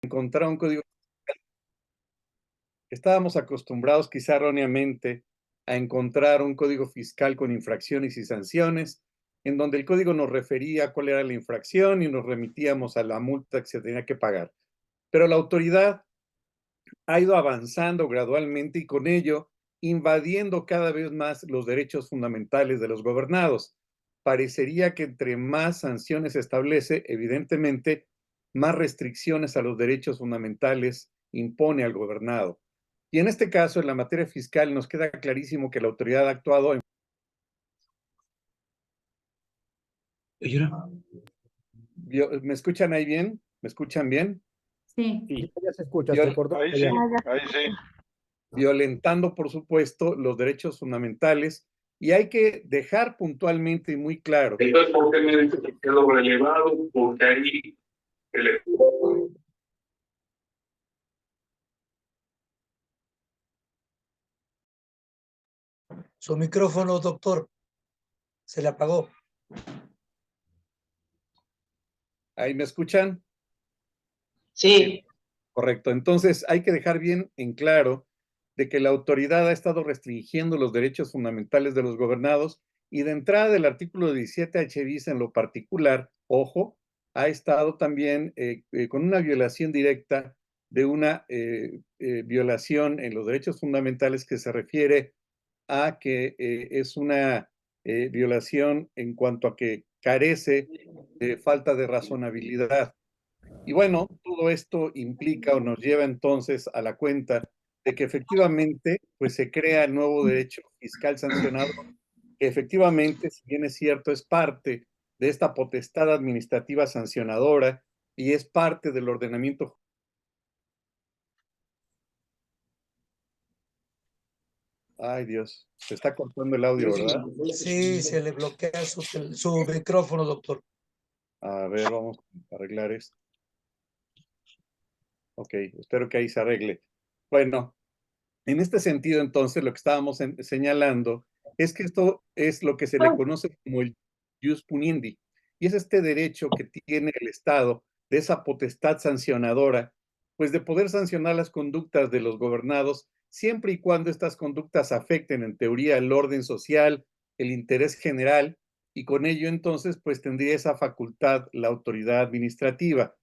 encontrar un código. Estábamos acostumbrados, quizá erróneamente, a encontrar un código fiscal con infracciones y sanciones, en donde el código nos refería a cuál era la infracción y nos remitíamos a la multa que se tenía que pagar. Pero la autoridad ha ido avanzando gradualmente y con ello invadiendo cada vez más los derechos fundamentales de los gobernados. Parecería que entre más sanciones se establece, evidentemente, más restricciones a los derechos fundamentales impone al gobernado. Y en este caso, en la materia fiscal, nos queda clarísimo que la autoridad ha actuado en... ¿Me escuchan ahí bien? ¿Me escuchan bien? Sí. Sí, ya se escucha, se Viol- cortó. Ahí sí, ahí sí. Violentando, por supuesto, los derechos fundamentales. Y hay que dejar puntualmente y muy claro. Entonces, ¿por qué me dice que quedó relevado? Porque ahí el... Su micrófono, doctor, se le apagó. ¿Ahí me escuchan? Sí, Correcto. Entonces, hay que dejar bien en claro de que la autoridad ha estado restringiendo los derechos fundamentales de los gobernados y de entrada del artículo 17 H bis en lo particular, ojo, ha estado también con una violación directa de una violación en los derechos fundamentales que se refiere a que es una violación en cuanto a que carece de falta de razonabilidad. Y bueno, todo esto implica o nos lleva entonces a la cuenta de que efectivamente pues se crea el nuevo derecho fiscal sancionado, que efectivamente, si bien es cierto, es parte de esta potestad administrativa sancionadora y es parte del ordenamiento. Ay, Dios, se está cortando el audio, ¿verdad? Sí, se le bloquea su micrófono, doctor. A ver, vamos a arreglar esto. Ok, espero que ahí se arregle. Bueno, en este sentido, entonces, lo que estábamos señalando es que esto es lo que se le conoce como el jus puniendi, y es este derecho que tiene el Estado de esa potestad sancionadora, pues de poder sancionar las conductas de los gobernados, siempre y cuando estas conductas afecten, en teoría, el orden social, el interés general, y con ello, entonces, pues tendría esa facultad la autoridad administrativa.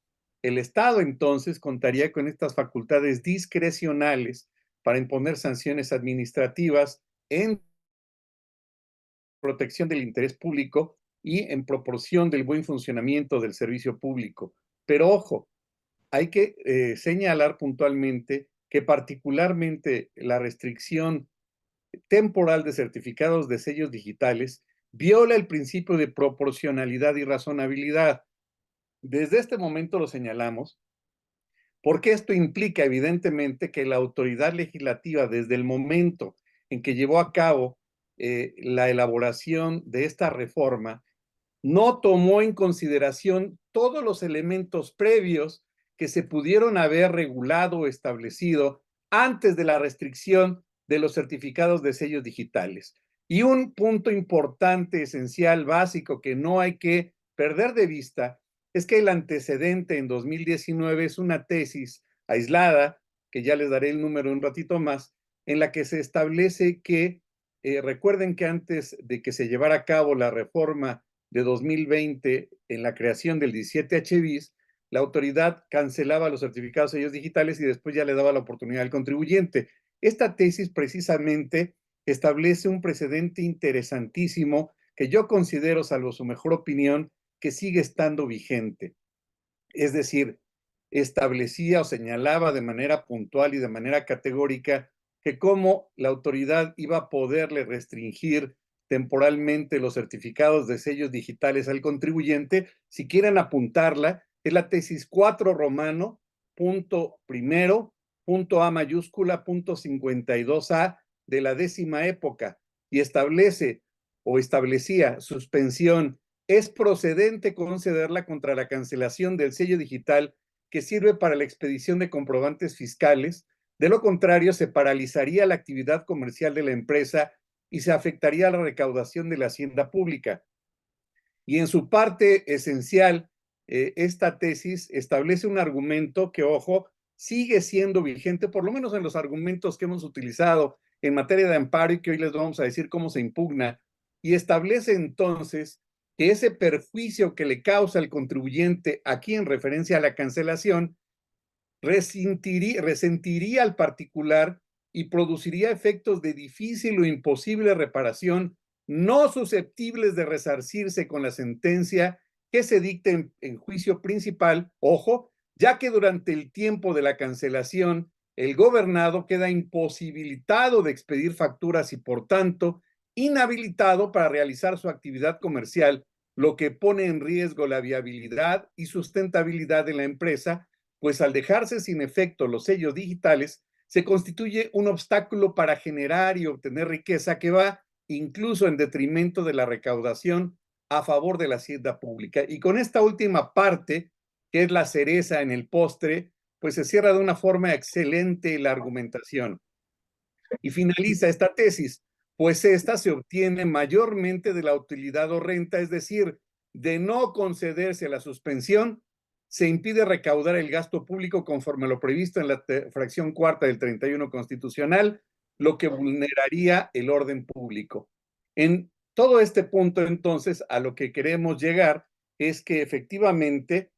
El Estado, entonces, contaría con estas facultades discrecionales para imponer sanciones administrativas en protección del interés público y en proporción del buen funcionamiento del servicio público. Pero ojo, hay que señalar puntualmente que particularmente la restricción temporal de certificados de sellos digitales viola el principio de proporcionalidad y razonabilidad. Desde este momento lo señalamos porque esto implica evidentemente que la autoridad legislativa, desde el momento en que llevó a cabo la elaboración de esta reforma, no tomó en consideración todos los elementos previos que se pudieron haber regulado o establecido antes de la restricción de los certificados de sellos digitales. Y un punto importante, esencial, básico, que no hay que perder de vista, es que el antecedente en 2019 es una tesis aislada, que ya les daré el número un ratito más, en la que se establece que, recuerden que antes de que se llevara a cabo la reforma de 2020 en la creación del 17H bis, la autoridad cancelaba los certificados de sellos digitales y después ya le daba la oportunidad al contribuyente. Esta tesis precisamente establece un precedente interesantísimo que yo considero, salvo su mejor opinión, que sigue estando vigente. Es decir, establecía o señalaba de manera puntual y de manera categórica que cómo la autoridad iba a poderle restringir temporalmente los certificados de sellos digitales al contribuyente. Si quieren apuntarla, es la tesis 4 romano, punto primero, punto A mayúscula, punto 52A de la 10ª época, y establece o establecía suspensión. Es procedente concederla contra la cancelación del sello digital que sirve para la expedición de comprobantes fiscales. De lo contrario, se paralizaría la actividad comercial de la empresa y se afectaría la recaudación de la hacienda pública. Y en su parte esencial, esta tesis establece un argumento que, ojo, sigue siendo vigente, por lo menos en los argumentos que hemos utilizado en materia de amparo y que hoy les vamos a decir cómo se impugna, y establece entonces que ese perjuicio que le causa al contribuyente, aquí en referencia a la cancelación, resentiría al particular y produciría efectos de difícil o imposible reparación, no susceptibles de resarcirse con la sentencia que se dicte en juicio principal, ojo, ya que durante el tiempo de la cancelación el gobernado queda imposibilitado de expedir facturas y por tanto inhabilitado para realizar su actividad comercial, lo que pone en riesgo la viabilidad y sustentabilidad de la empresa, pues al dejarse sin efecto los sellos digitales, se constituye un obstáculo para generar y obtener riqueza que va incluso en detrimento de la recaudación a favor de la hacienda pública. Y con esta última parte, que es la cereza en el postre, pues se cierra de una forma excelente la argumentación. Y finaliza esta tesis, pues esta se obtiene mayormente de la utilidad o renta, es decir, de no concederse la suspensión, se impide recaudar el gasto público conforme a lo previsto en la fracción cuarta del 31 constitucional, lo que vulneraría el orden público. En todo este punto, entonces, a lo que queremos llegar es que efectivamente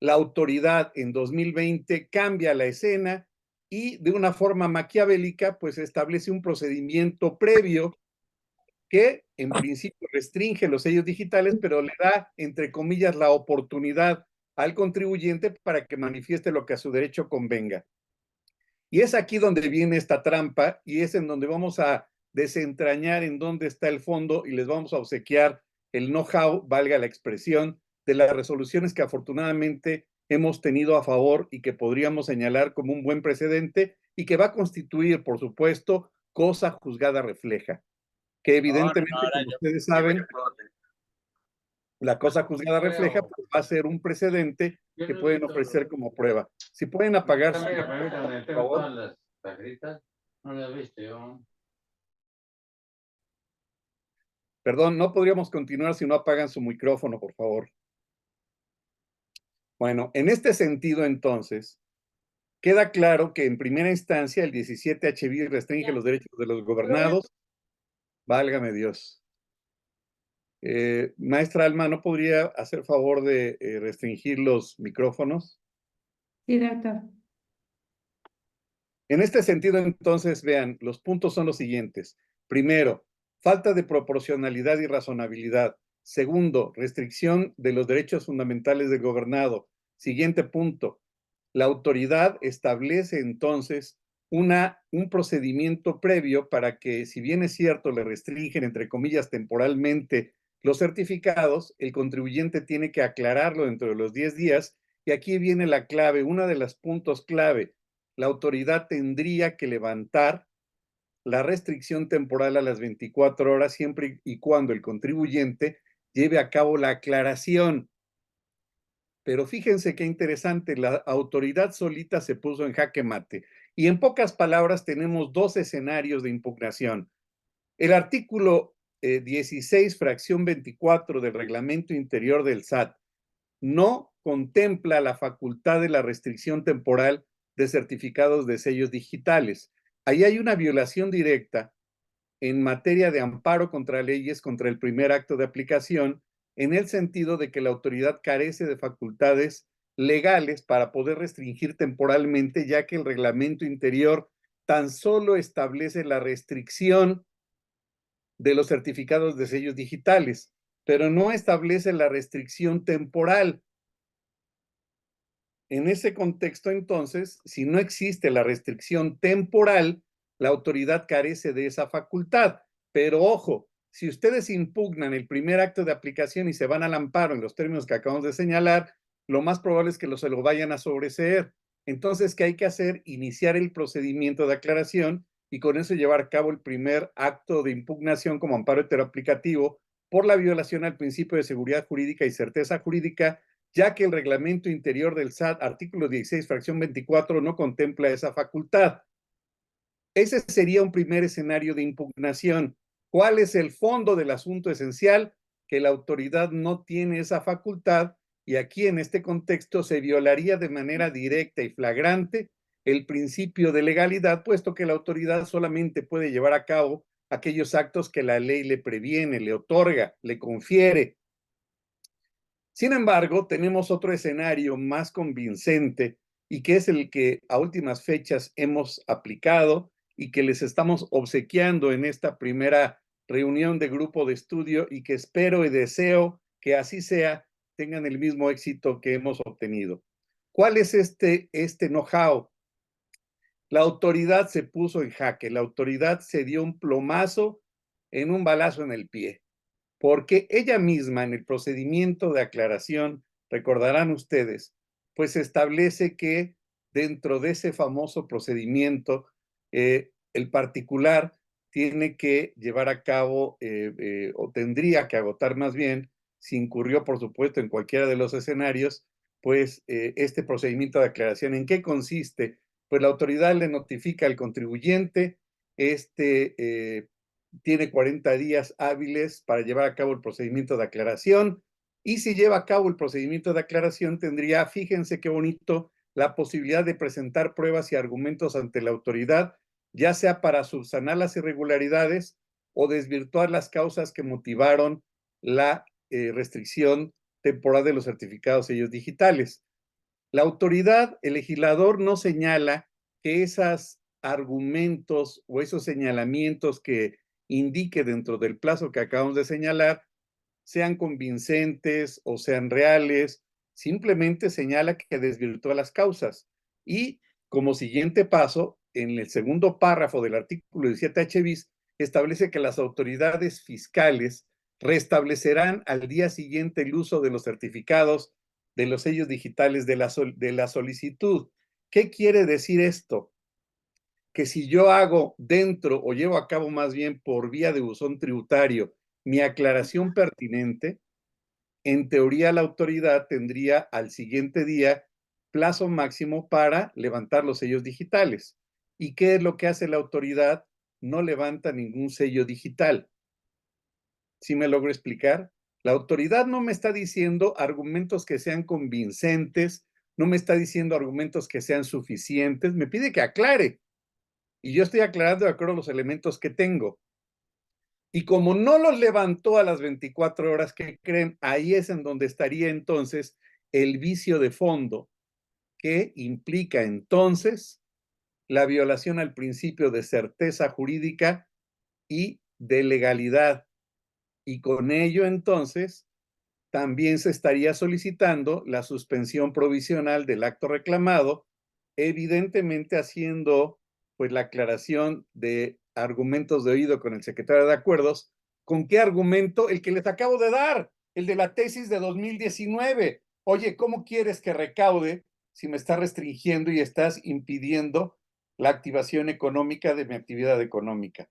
la autoridad en 2020 cambia la escena y de una forma maquiavélica, pues establece un procedimiento previo que en principio restringe los sellos digitales, pero le da, entre comillas, la oportunidad al contribuyente para que manifieste lo que a su derecho convenga. Y es aquí donde viene esta trampa y es en donde vamos a desentrañar en dónde está el fondo y les vamos a obsequiar el know-how, valga la expresión, de las resoluciones que afortunadamente hemos tenido a favor y que podríamos señalar como un buen precedente y que va a constituir, por supuesto, cosa juzgada refleja, que evidentemente, como ustedes saben, la cosa juzgada refleja pues, va a ser un precedente que pueden ofrecer como prueba. Si pueden apagar su... por favor. Perdón, no podríamos continuar si no apagan su micrófono, por favor. Bueno, en este sentido, entonces, queda claro que en primera instancia el 17 restringe los derechos de los gobernados. Válgame Dios. Maestra Alma, ¿no podría hacer favor de restringir los micrófonos? Sí, doctor. En este sentido, entonces, vean, los puntos son los siguientes. Primero, falta de proporcionalidad y razonabilidad. Segundo, restricción de los derechos fundamentales del gobernado. Siguiente punto, la autoridad establece entonces un procedimiento previo para que, si bien es cierto, le restringen, entre comillas, temporalmente los certificados, el contribuyente tiene que aclararlo dentro de los 10 días. Y aquí viene la clave, uno de los puntos clave. La autoridad tendría que levantar la restricción temporal a las 24 horas siempre y cuando el contribuyente lleve a cabo la aclaración. Pero fíjense qué interesante, la autoridad solita se puso en jaque mate. Y en pocas palabras tenemos dos escenarios de impugnación. El artículo 16, fracción 24 del reglamento interior del SAT no contempla la facultad de la restricción temporal de certificados de sellos digitales. Ahí hay una violación directa en materia de amparo contra leyes contra el primer acto de aplicación, en el sentido de que la autoridad carece de facultades legales para poder restringir temporalmente, ya que el reglamento interior tan solo establece la restricción de los certificados de sellos digitales, pero no establece la restricción temporal. En ese contexto, entonces, si no existe la restricción temporal, la autoridad carece de esa facultad. Pero ojo, si ustedes impugnan el primer acto de aplicación y se van al amparo en los términos que acabamos de señalar, lo más probable es que se lo vayan a sobreseer. Entonces, ¿qué hay que hacer? Iniciar el procedimiento de aclaración y con eso llevar a cabo el primer acto de impugnación como amparo heteroaplicativo por la violación al principio de seguridad jurídica y certeza jurídica, ya que el reglamento interior del SAT, artículo 16, fracción 24, no contempla esa facultad. Ese sería un primer escenario de impugnación. ¿Cuál es el fondo del asunto esencial? Que la autoridad no tiene esa facultad Y aquí en este contexto se violaría de manera directa y flagrante el principio de legalidad, puesto que la autoridad solamente puede llevar a cabo aquellos actos que la ley le previene, le otorga, le confiere. Sin embargo, tenemos otro escenario más convincente y que es el que a últimas fechas hemos aplicado y que les estamos obsequiando en esta primera reunión de grupo de estudio y que espero y deseo que así sea, tengan el mismo éxito que hemos obtenido. ¿Cuál es este know-how? La autoridad se puso en jaque, la autoridad se dio un plomazo en un balazo en el pie, porque ella misma en el procedimiento de aclaración, recordarán ustedes, pues establece que dentro de ese famoso procedimiento, el particular tiene que llevar a cabo o tendría que agotar más bien, si incurrió por supuesto en cualquiera de los escenarios, pues este procedimiento de aclaración. ¿En qué consiste? Pues la autoridad le notifica al contribuyente, tiene 40 días hábiles para llevar a cabo el procedimiento de aclaración y si lleva a cabo el procedimiento de aclaración tendría, fíjense qué bonito, la posibilidad de presentar pruebas y argumentos ante la autoridad, ya sea para subsanar las irregularidades o desvirtuar las causas que motivaron la restricción temporal de los certificados sellos digitales. La autoridad, el legislador no señala que esos argumentos o esos señalamientos que indique dentro del plazo que acabamos de señalar sean convincentes o sean reales, simplemente señala que desvirtúa las causas. Y como siguiente paso, en el segundo párrafo del artículo 17H bis, establece que las autoridades fiscales restablecerán al día siguiente el uso de los certificados de los sellos digitales de la solicitud. ¿Qué quiere decir esto? Que si yo hago dentro o llevo a cabo más bien por vía de buzón tributario mi aclaración pertinente, en teoría la autoridad tendría al siguiente día plazo máximo para levantar los sellos digitales. ¿Y qué es lo que hace la autoridad? No levanta ningún sello digital. ¿Sí me logro explicar? La autoridad no me está diciendo argumentos que sean convincentes, no me está diciendo argumentos que sean suficientes, me pide que aclare. Y yo estoy aclarando de acuerdo a los elementos que tengo. Y como no los levantó a las 24 horas que creen, ahí es en donde estaría entonces el vicio de fondo, que implica entonces la violación al principio de certeza jurídica y de legalidad. Y con ello entonces también se estaría solicitando la suspensión provisional del acto reclamado, evidentemente haciendo pues la aclaración de argumentos de oído con el secretario de Acuerdos. ¿Con qué argumento? El que les acabo de dar, el de la tesis de 2019. Oye, ¿cómo quieres que recaude si me estás restringiendo y estás impidiendo la activación económica de mi actividad económica?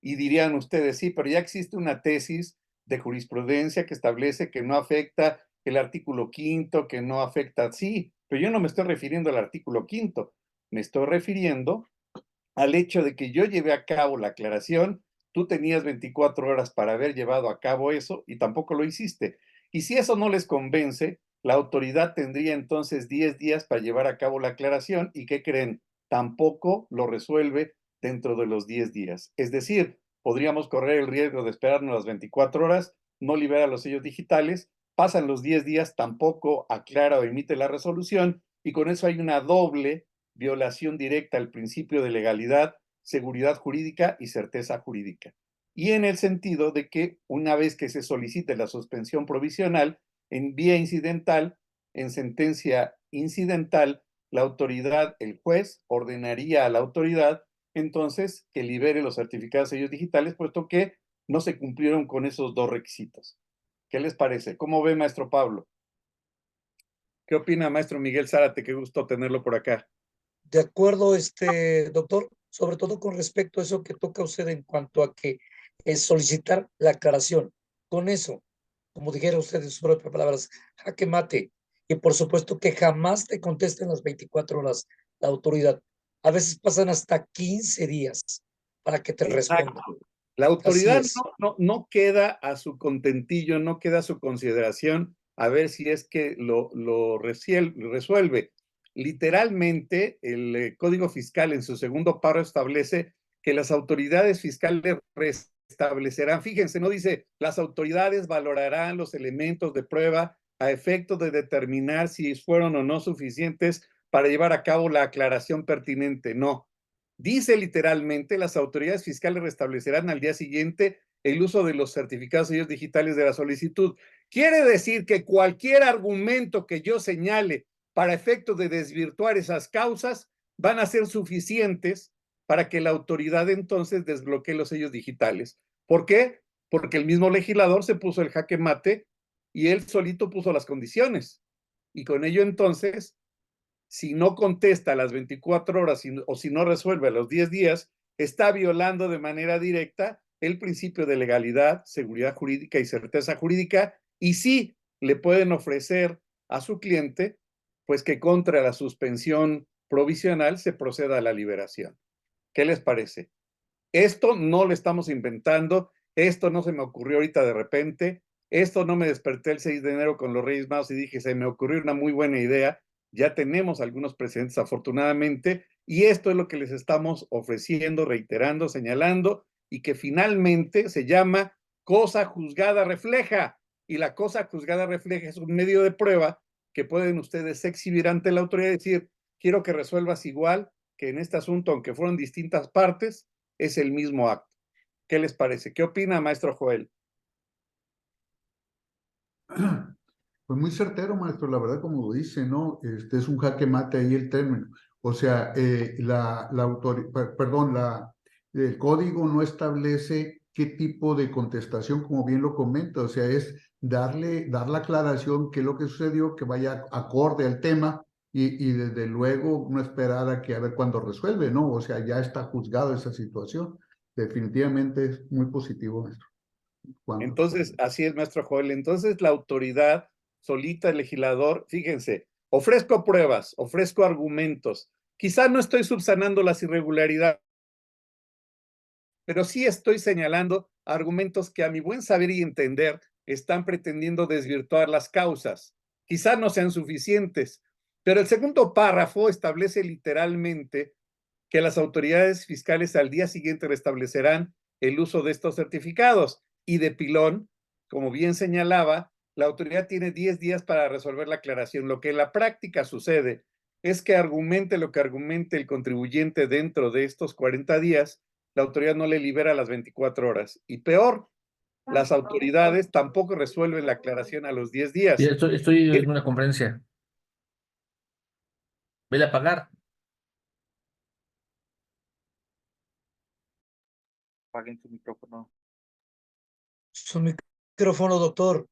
Y dirían ustedes, sí, pero ya existe una tesis de jurisprudencia que establece que no afecta el artículo 5º, que no afecta, sí, pero yo no me estoy refiriendo al artículo 5º, me estoy refiriendo al hecho de que yo llevé a cabo la aclaración, tú tenías 24 horas para haber llevado a cabo eso y tampoco lo hiciste. Y si eso no les convence, la autoridad tendría entonces 10 días para llevar a cabo la aclaración y ¿qué creen? Tampoco lo resuelve dentro de los 10 días. Es decir, podríamos correr el riesgo de esperarnos las 24 horas, no libera los sellos digitales, pasan los 10 días, tampoco aclara o emite la resolución y con eso hay una doble violación directa al principio de legalidad, seguridad jurídica y certeza jurídica. Y en el sentido de que una vez que se solicite la suspensión provisional, en vía incidental, en sentencia incidental, la autoridad, el juez, ordenaría a la autoridad entonces que libere los certificados de sellos digitales, puesto que no se cumplieron con esos dos requisitos. ¿Qué les parece? ¿Cómo ve, maestro Pablo? ¿Qué opina, maestro Miguel Zárate? Qué gusto tenerlo por acá. De acuerdo, doctor, sobre todo con respecto a eso que toca usted en cuanto a que es solicitar la aclaración. Con eso, como dijera usted en sus propias palabras, jaque mate. Y por supuesto que jamás te contesten las 24 horas la autoridad. A veces pasan hasta 15 días para que te respondan. La Así autoridad es. no queda a su contentillo, no queda a su consideración a ver si es que lo resuelve. Literalmente, el Código Fiscal en su segundo párrafo establece que las autoridades fiscales restablecerán, fíjense, no dice, las autoridades valorarán los elementos de prueba a efecto de determinar si fueron o no suficientes para llevar a cabo la aclaración pertinente. No. Dice literalmente, las autoridades fiscales restablecerán al día siguiente el uso de los certificados sellos digitales de la solicitud. Quiere decir que cualquier argumento que yo señale para efecto de desvirtuar esas causas van a ser suficientes para que la autoridad entonces desbloquee los sellos digitales. ¿Por qué? Porque el mismo legislador se puso el jaque mate y él solito puso las condiciones. Y con ello entonces, si no contesta a las 24 horas o si no resuelve a los 10 días, está violando de manera directa el principio de legalidad, seguridad jurídica y certeza jurídica, y sí le pueden ofrecer a su cliente, pues que contra la suspensión provisional se proceda a la liberación. ¿Qué les parece? Esto no lo estamos inventando, esto no se me ocurrió ahorita de repente, esto no me desperté el 6 de enero con los Reyes Magos y dije, se me ocurrió una muy buena idea, ya tenemos algunos precedentes afortunadamente, y esto es lo que les estamos ofreciendo, reiterando, señalando, y que finalmente se llama cosa juzgada refleja, y la cosa juzgada refleja es un medio de prueba que pueden ustedes exhibir ante la autoridad y decir, quiero que resuelvas igual que en este asunto, aunque fueron distintas partes, es el mismo acto. ¿Qué les parece? ¿Qué opina, maestro Joel? Pues muy certero, maestro, la verdad, como lo dice, ¿no? Es un jaque mate ahí el término. O sea, el código no establece qué tipo de contestación, como bien lo comenta, o sea, es dar la aclaración qué es lo que sucedió, que vaya acorde al tema y desde luego no esperar a ver cuándo resuelve, ¿no? O sea, ya está juzgada esa situación. Definitivamente es muy positivo, maestro. Entonces, así es, maestro Joel. Entonces, la autoridad solita, el legislador, fíjense, ofrezco pruebas, ofrezco argumentos. Quizá no estoy subsanando las irregularidades, pero sí estoy señalando argumentos que a mi buen saber y entender están pretendiendo desvirtuar las causas. Quizá no sean suficientes, pero el segundo párrafo establece literalmente que las autoridades fiscales al día siguiente restablecerán el uso de estos certificados. Y de pilón, como bien señalaba, la autoridad tiene 10 días para resolver la aclaración. Lo que en la práctica sucede es que argumente lo que argumente el contribuyente dentro de estos 40 días, la autoridad no le libera las 24 horas. Y peor, las autoridades tampoco resuelven la aclaración a los 10 días. Ya estoy en una conferencia. Vele a pagar. Apaguen su micrófono. Su micrófono, doctor.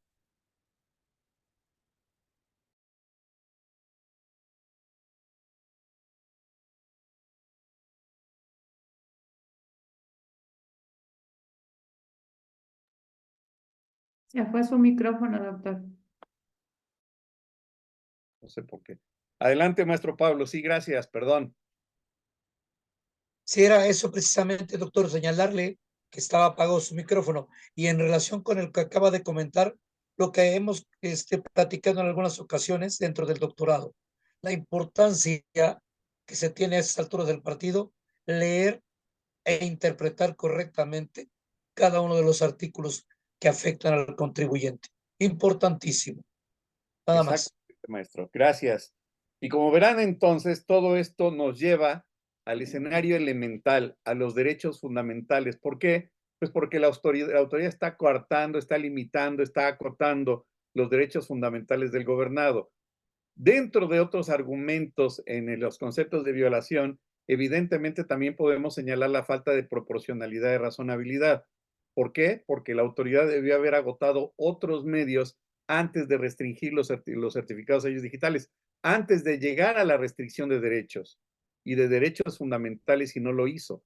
Se fue su micrófono, doctor. No sé por qué. Adelante, maestro Pablo. Sí, gracias, perdón. Sí, era eso precisamente, doctor, señalarle que estaba apagado su micrófono. Y en relación con el que acaba de comentar, lo que hemos platicado en algunas ocasiones dentro del doctorado, la importancia que se tiene a estas alturas del partido, leer e interpretar correctamente cada uno de los artículos que afectan al contribuyente. Importantísimo. Nada más. Exactamente, maestro. Gracias. Y como verán entonces, todo esto nos lleva al escenario elemental, a los derechos fundamentales. ¿Por qué? Pues porque la autoridad está coartando, está limitando, está acotando los derechos fundamentales del gobernado. Dentro de otros argumentos en los conceptos de violación, evidentemente también podemos señalar la falta de proporcionalidad y razonabilidad. ¿Por qué? Porque la autoridad debió haber agotado otros medios antes de restringir los certificados sellos digitales, antes de llegar a la restricción de derechos y de derechos fundamentales y no lo hizo.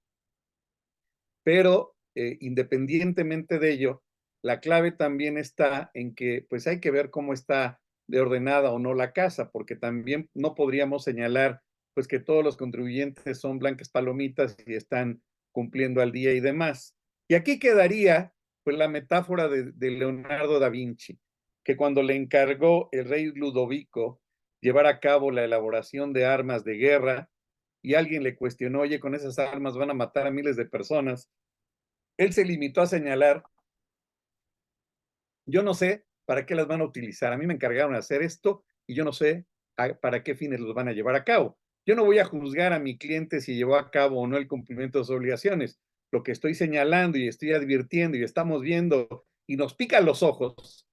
Pero independientemente de ello, la clave también está en que pues hay que ver cómo está de ordenada o no la casa, porque también no podríamos señalar pues que todos los contribuyentes son blancas palomitas y están cumpliendo al día y demás. Y aquí quedaría pues la metáfora de Leonardo da Vinci, que cuando le encargó el rey Ludovico llevar a cabo la elaboración de armas de guerra y alguien le cuestionó, oye, con esas armas van a matar a miles de personas, él se limitó a señalar, yo no sé para qué las van a utilizar, a mí me encargaron de hacer esto y yo no sé para qué fines los van a llevar a cabo. Yo no voy a juzgar a mi cliente si llevó a cabo o no el cumplimiento de sus obligaciones. Lo que estoy señalando y estoy advirtiendo y estamos viendo y nos pican los ojos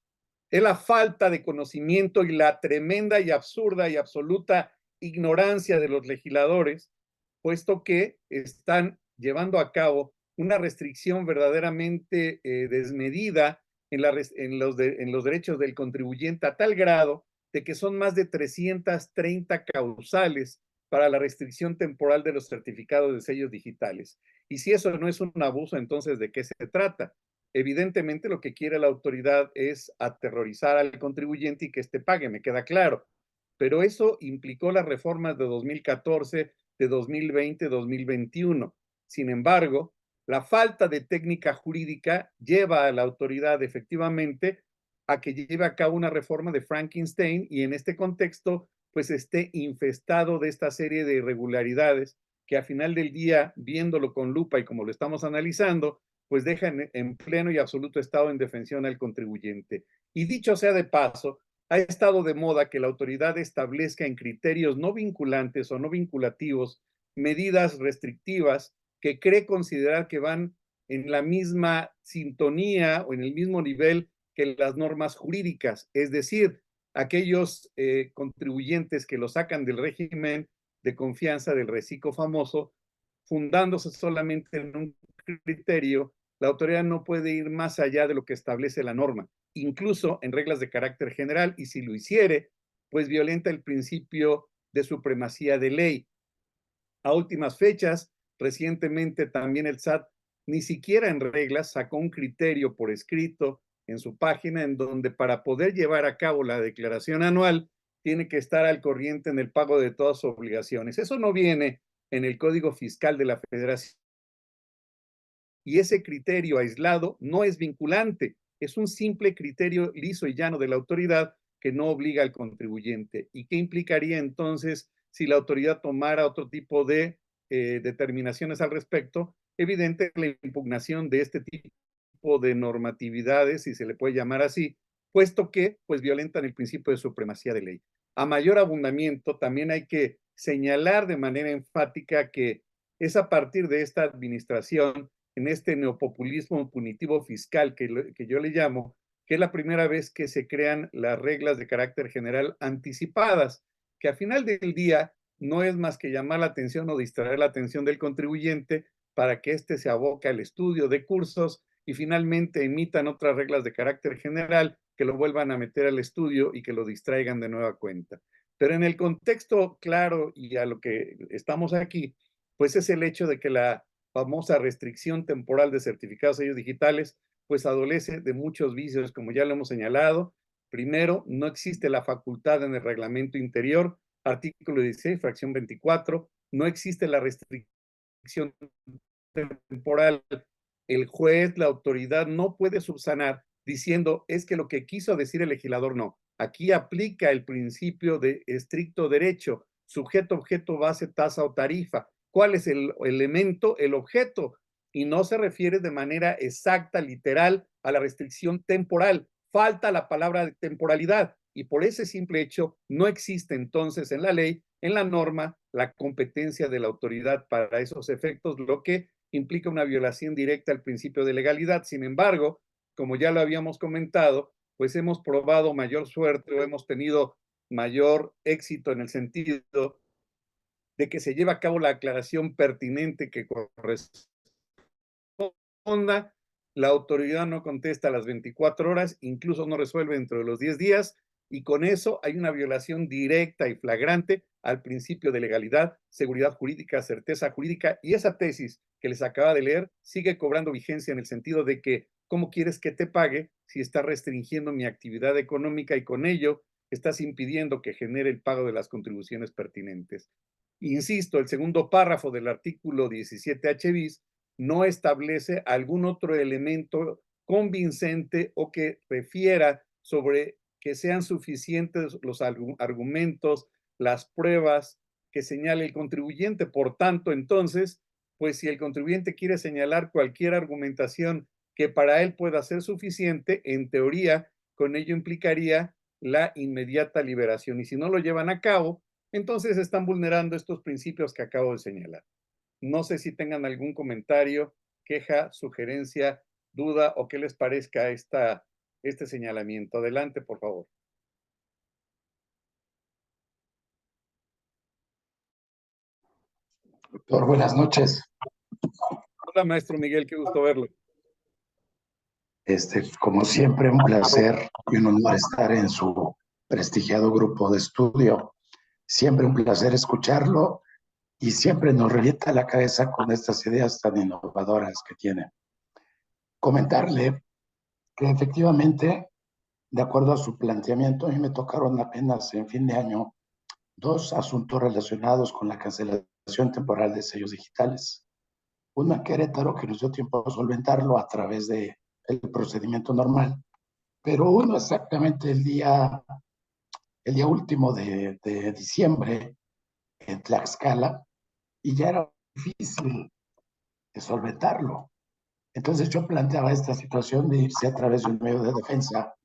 es la falta de conocimiento y la tremenda y absurda y absoluta ignorancia de los legisladores, puesto que están llevando a cabo una restricción verdaderamente desmedida en los derechos del contribuyente a tal grado de que son más de 330 causales para la restricción temporal de los certificados de sellos digitales. Y si eso no es un abuso, entonces, ¿de qué se trata? Evidentemente lo que quiere la autoridad es aterrorizar al contribuyente y que éste pague, me queda claro. Pero eso implicó las reformas de 2014, de 2020, 2021. Sin embargo, la falta de técnica jurídica lleva a la autoridad efectivamente a que lleve a cabo una reforma de Frankenstein y en este contexto pues esté infestado de esta serie de irregularidades que al final del día, viéndolo con lupa y como lo estamos analizando, pues deja en pleno y absoluto estado de indefensión al contribuyente. Y dicho sea de paso, ha estado de moda que la autoridad establezca en criterios no vinculantes o no vinculativos medidas restrictivas que cree considerar que van en la misma sintonía o en el mismo nivel que las normas jurídicas, es decir, aquellos contribuyentes que lo sacan del régimen de confianza del reciclo famoso, fundándose solamente en un criterio, la autoridad no puede ir más allá de lo que establece la norma, incluso en reglas de carácter general, y si lo hiciere, pues violenta el principio de supremacía de ley. A últimas fechas, recientemente también el SAT ni siquiera en reglas sacó un criterio por escrito en su página en donde para poder llevar a cabo la declaración anual tiene que estar al corriente en el pago de todas sus obligaciones. Eso no viene en el Código Fiscal de la Federación y ese criterio aislado no es vinculante, es un simple criterio liso y llano de la autoridad que no obliga al contribuyente. ¿Y qué implicaría entonces si la autoridad tomara otro tipo de determinaciones al respecto? Evidente la impugnación de este tipo de normatividades, si se le puede llamar así, puesto que pues violentan el principio de supremacía de ley. A mayor abundamiento, también hay que señalar de manera enfática que es a partir de esta administración en este neopopulismo punitivo fiscal que yo le llamo, que es la primera vez que se crean las reglas de carácter general anticipadas, que al final del día no es más que llamar la atención o distraer la atención del contribuyente para que éste se aboque al estudio de cursos y finalmente emitan otras reglas de carácter general que lo vuelvan a meter al estudio y que lo distraigan de nueva cuenta. Pero en el contexto claro y a lo que estamos aquí, pues es el hecho de que la famosa restricción temporal de certificados sellos digitales, pues adolece de muchos vicios, como ya lo hemos señalado. Primero, no existe la facultad en el reglamento interior, artículo 16, fracción 24, no existe la restricción temporal. El juez, la autoridad no puede subsanar diciendo es que lo que quiso decir el legislador no. Aquí aplica el principio de estricto derecho, sujeto, objeto, base, tasa o tarifa. ¿Cuál es el elemento? El objeto. Y no se refiere de manera exacta, literal, a la restricción temporal. Falta la palabra de temporalidad. Y por ese simple hecho, no existe entonces en la ley, en la norma, la competencia de la autoridad para esos efectos, lo que implica una violación directa al principio de legalidad. Sin embargo, como ya lo habíamos comentado, pues hemos probado mayor suerte o hemos tenido mayor éxito en el sentido de que se lleva a cabo la aclaración pertinente que corresponda. La autoridad no contesta a las 24 horas, incluso no resuelve dentro de los 10 días, y con eso hay una violación directa y flagrante al principio de legalidad, seguridad jurídica, certeza jurídica, y esa tesis que les acaba de leer sigue cobrando vigencia en el sentido de que, ¿cómo quieres que te pague si estás restringiendo mi actividad económica y con ello estás impidiendo que genere el pago de las contribuciones pertinentes? Insisto, el segundo párrafo del artículo 17H bis no establece algún otro elemento convincente o que refiera sobre que sean suficientes los argumentos, las pruebas que señale el contribuyente. Por tanto, entonces, pues si el contribuyente quiere señalar cualquier argumentación que para él pueda ser suficiente, en teoría, con ello implicaría la inmediata liberación. Y si no lo llevan a cabo, entonces están vulnerando estos principios que acabo de señalar. No sé si tengan algún comentario, queja, sugerencia, duda o qué les parezca este señalamiento. Adelante, por favor. Doctor, buenas noches. Hola, maestro Miguel, qué gusto verlo. Como siempre, un placer y un honor estar en su prestigiado grupo de estudio. Siempre un placer escucharlo y siempre nos revienta la cabeza con estas ideas tan innovadoras que tiene. Comentarle que efectivamente, de acuerdo a su planteamiento, a mí me tocaron apenas en fin de año 2 asuntos relacionados con la cancelación temporal de sellos digitales. Uno en Querétaro, que nos dio tiempo a solventarlo a través del procedimiento normal, pero uno exactamente el día último de diciembre en Tlaxcala, y ya era difícil de solventarlo. Entonces yo planteaba esta situación de irse a través de un medio de defensa,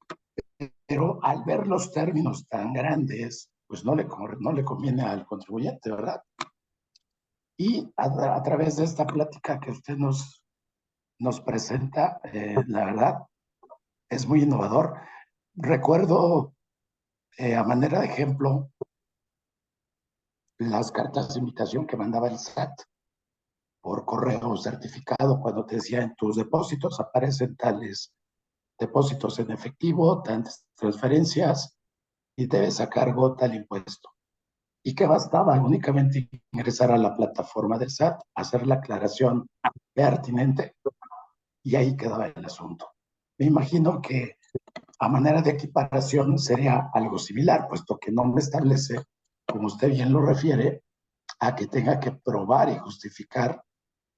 pero al ver los términos tan grandes, pues no le conviene al contribuyente, ¿verdad? Y a través de esta plática que usted nos presenta, la verdad, es muy innovador. Recuerdo, a manera de ejemplo, las cartas de invitación que mandaba el SAT por correo certificado cuando te decía en tus depósitos aparecen tales depósitos en efectivo, tantas transferencias y debes a cargo tal impuesto. Y que bastaba únicamente ingresar a la plataforma del SAT, hacer la aclaración pertinente y ahí quedaba el asunto. Me imagino que a manera de equiparación sería algo similar, puesto que no me establece, como usted bien lo refiere, a que tenga que probar y justificar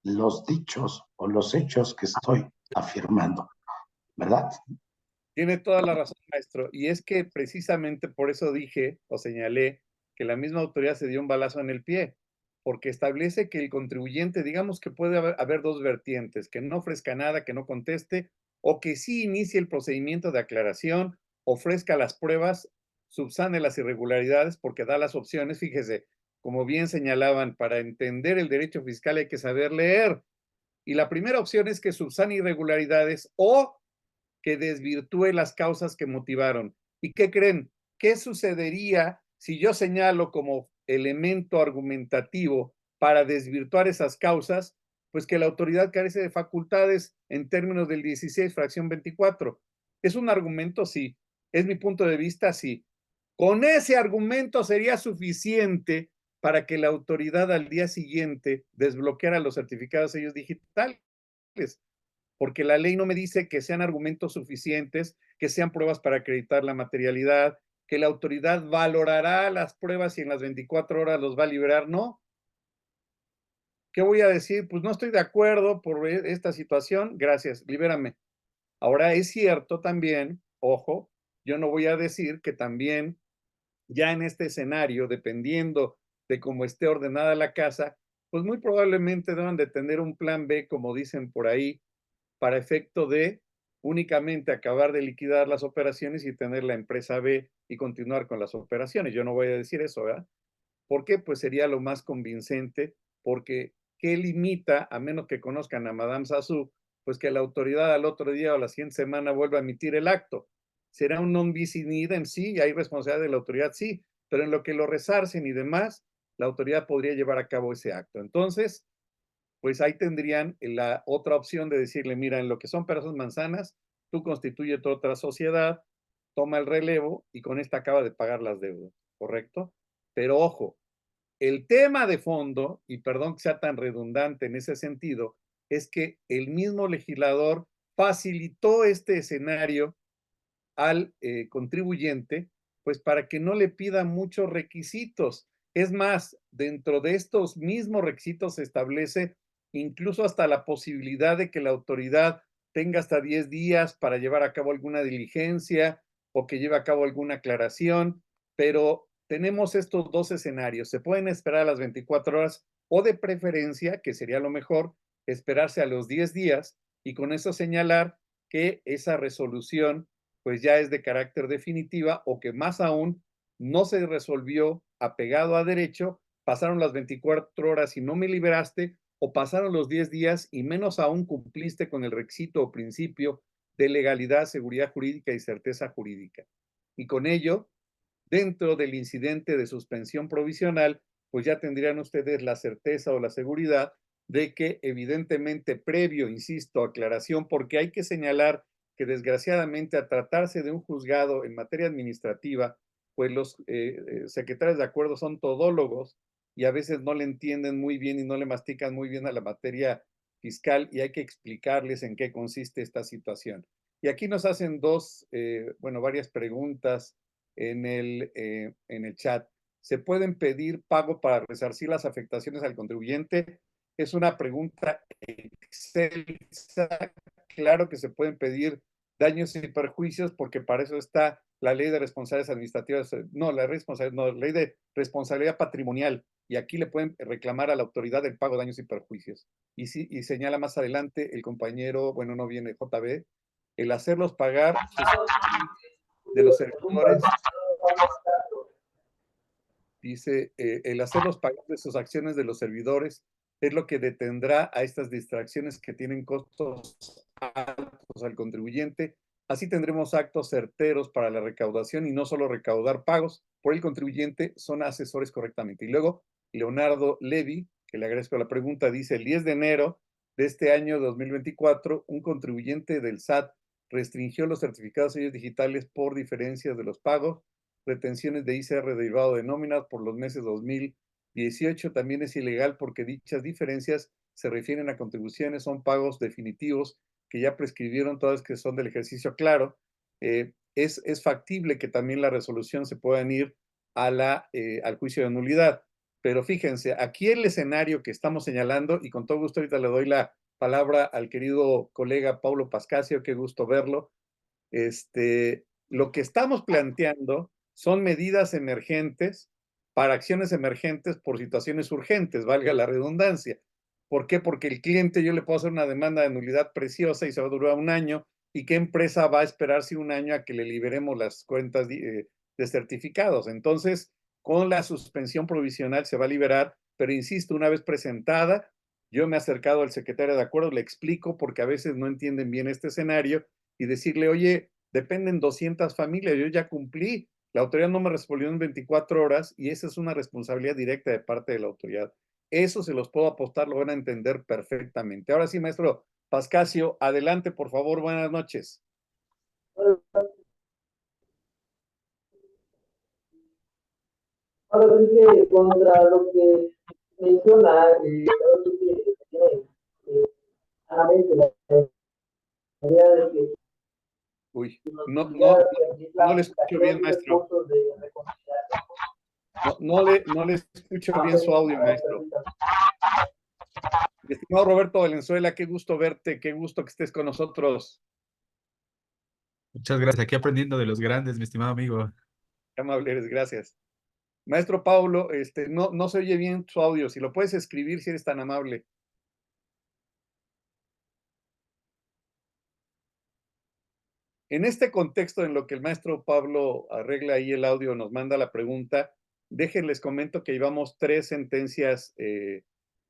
los dichos o los hechos que estoy afirmando, ¿verdad? Tiene toda la razón, maestro. Y es que precisamente por eso dije o señalé que la misma autoridad se dio un balazo en el pie, porque establece que el contribuyente, digamos que puede haber dos vertientes, que no ofrezca nada, que no conteste, o que sí inicie el procedimiento de aclaración, ofrezca las pruebas, subsane las irregularidades, porque da las opciones. Fíjese, como bien señalaban, para entender el derecho fiscal hay que saber leer. Y la primera opción es que subsane irregularidades o que desvirtúe las causas que motivaron. ¿Y qué creen? ¿Qué sucedería si yo señalo como elemento argumentativo para desvirtuar esas causas? Pues que la autoridad carece de facultades en términos del 16, fracción 24. ¿Es un argumento? Sí. ¿Es mi punto de vista? Sí. Con ese argumento sería suficiente para que la autoridad al día siguiente desbloqueara los certificados de sellos digitales, porque la ley no me dice que sean argumentos suficientes, que sean pruebas para acreditar la materialidad, que la autoridad valorará las pruebas y en las 24 horas los va a liberar. No. ¿Qué voy a decir? Pues no estoy de acuerdo por esta situación, gracias, libérame. Ahora es cierto también, ojo, yo no voy a decir que también ya en este escenario, dependiendo de cómo esté ordenada la casa, pues muy probablemente deban de tener un plan B, como dicen por ahí, para efecto de únicamente acabar de liquidar las operaciones y tener la empresa B y continuar con las operaciones. Yo no voy a decir eso, ¿verdad? ¿Por qué? Pues sería lo más convincente, porque ¿qué limita, a menos que conozcan a Madame Sassou, pues que la autoridad al otro día o la siguiente semana vuelva a emitir el acto? ¿Será un non bis in idem? Sí, hay responsabilidad de la autoridad, sí, pero en lo que lo resarcen y demás, la autoridad podría llevar a cabo ese acto. Entonces, pues ahí tendrían la otra opción de decirle, mira, en lo que son peras manzanas, tú constituye tu otra sociedad, toma el relevo y con esta acaba de pagar las deudas, ¿correcto? Pero ojo, el tema de fondo, y perdón que sea tan redundante en ese sentido, es que el mismo legislador facilitó este escenario al contribuyente, pues para que no le pida muchos requisitos. Es más, dentro de estos mismos requisitos se establece incluso hasta la posibilidad de que la autoridad tenga hasta 10 días para llevar a cabo alguna diligencia, o que lleve a cabo alguna aclaración, pero tenemos estos dos escenarios. Se pueden esperar a las 24 horas o de preferencia, que sería lo mejor, esperarse a los 10 días y con eso señalar que esa resolución pues ya es de carácter definitiva o que más aún no se resolvió apegado a derecho, pasaron las 24 horas y no me liberaste, o pasaron los 10 días y menos aún cumpliste con el requisito o principio de legalidad, seguridad jurídica y certeza jurídica. Y con ello, dentro del incidente de suspensión provisional, pues ya tendrían ustedes la certeza o la seguridad de que evidentemente previo, insisto, aclaración, porque hay que señalar que desgraciadamente a tratarse de un juzgado en materia administrativa, pues los secretarios de acuerdo son todólogos y a veces no le entienden muy bien y no le mastican muy bien a la materia fiscal y hay que explicarles en qué consiste esta situación. Y aquí nos hacen varias preguntas en el chat. ¿Se pueden pedir pago para resarcir las afectaciones al contribuyente? Es una pregunta excelsa. Claro que se pueden pedir daños y perjuicios porque para eso está la ley de responsabilidades administrativas, la ley de responsabilidad patrimonial, y aquí le pueden reclamar a la autoridad el pago de daños y perjuicios. Y señala más adelante el compañero, bueno, no viene JB, el hacerlos pagar de los servidores, dice, el hacerlos pagar de sus acciones de los servidores es lo que detendrá a estas distracciones que tienen costos altos al contribuyente. Así tendremos actos certeros para la recaudación y no solo recaudar pagos por el contribuyente, son asesores correctamente. Y luego, Leonardo Levy, que le agradezco la pregunta, dice, el 10 de enero de este año 2024, un contribuyente del SAT restringió los certificados sellos digitales por diferencias de los pagos, retenciones de ICR derivado de nóminas por los meses 2018. También es ilegal porque dichas diferencias se refieren a contribuciones, son pagos definitivos que ya prescribieron todas que son del ejercicio claro. Es factible que también la resolución se puedan ir al juicio de nulidad. Pero fíjense, aquí el escenario que estamos señalando, y con todo gusto ahorita le doy la palabra al querido colega Paulo Pascasio, qué gusto verlo. Lo que estamos planteando son medidas emergentes para acciones emergentes por situaciones urgentes, valga la redundancia. ¿Por qué? Porque el cliente, yo le puedo hacer una demanda de nulidad preciosa y se va a durar un año, ¿y qué empresa va a esperarse un año a que le liberemos las cuentas de certificados? Entonces, con la suspensión provisional se va a liberar, pero insisto, una vez presentada, yo me he acercado al secretario de acuerdo, le explico porque a veces no entienden bien este escenario y decirle, oye, dependen 200 familias, yo ya cumplí, la autoridad no me respondió en 24 horas y esa es una responsabilidad directa de parte de la autoridad. Eso se los puedo apostar, lo van a entender perfectamente. Ahora sí, maestro Pascasio, adelante, por favor, buenas noches. Ahora sí que contra lo que menciona, a la mente la idea de que Uy, no le escucho bien, maestro. No le escucho bien su audio, maestro. Estimado Roberto Valenzuela, qué gusto verte, qué gusto que estés con nosotros. Muchas gracias. Aquí aprendiendo de los grandes, mi estimado amigo. Qué amable eres, gracias. Maestro Paulo, no se oye bien su audio. Si lo puedes escribir, si eres tan amable. En este contexto, en lo que el maestro Pablo arregla ahí el audio, nos manda la pregunta, déjenles comento que llevamos 3 sentencias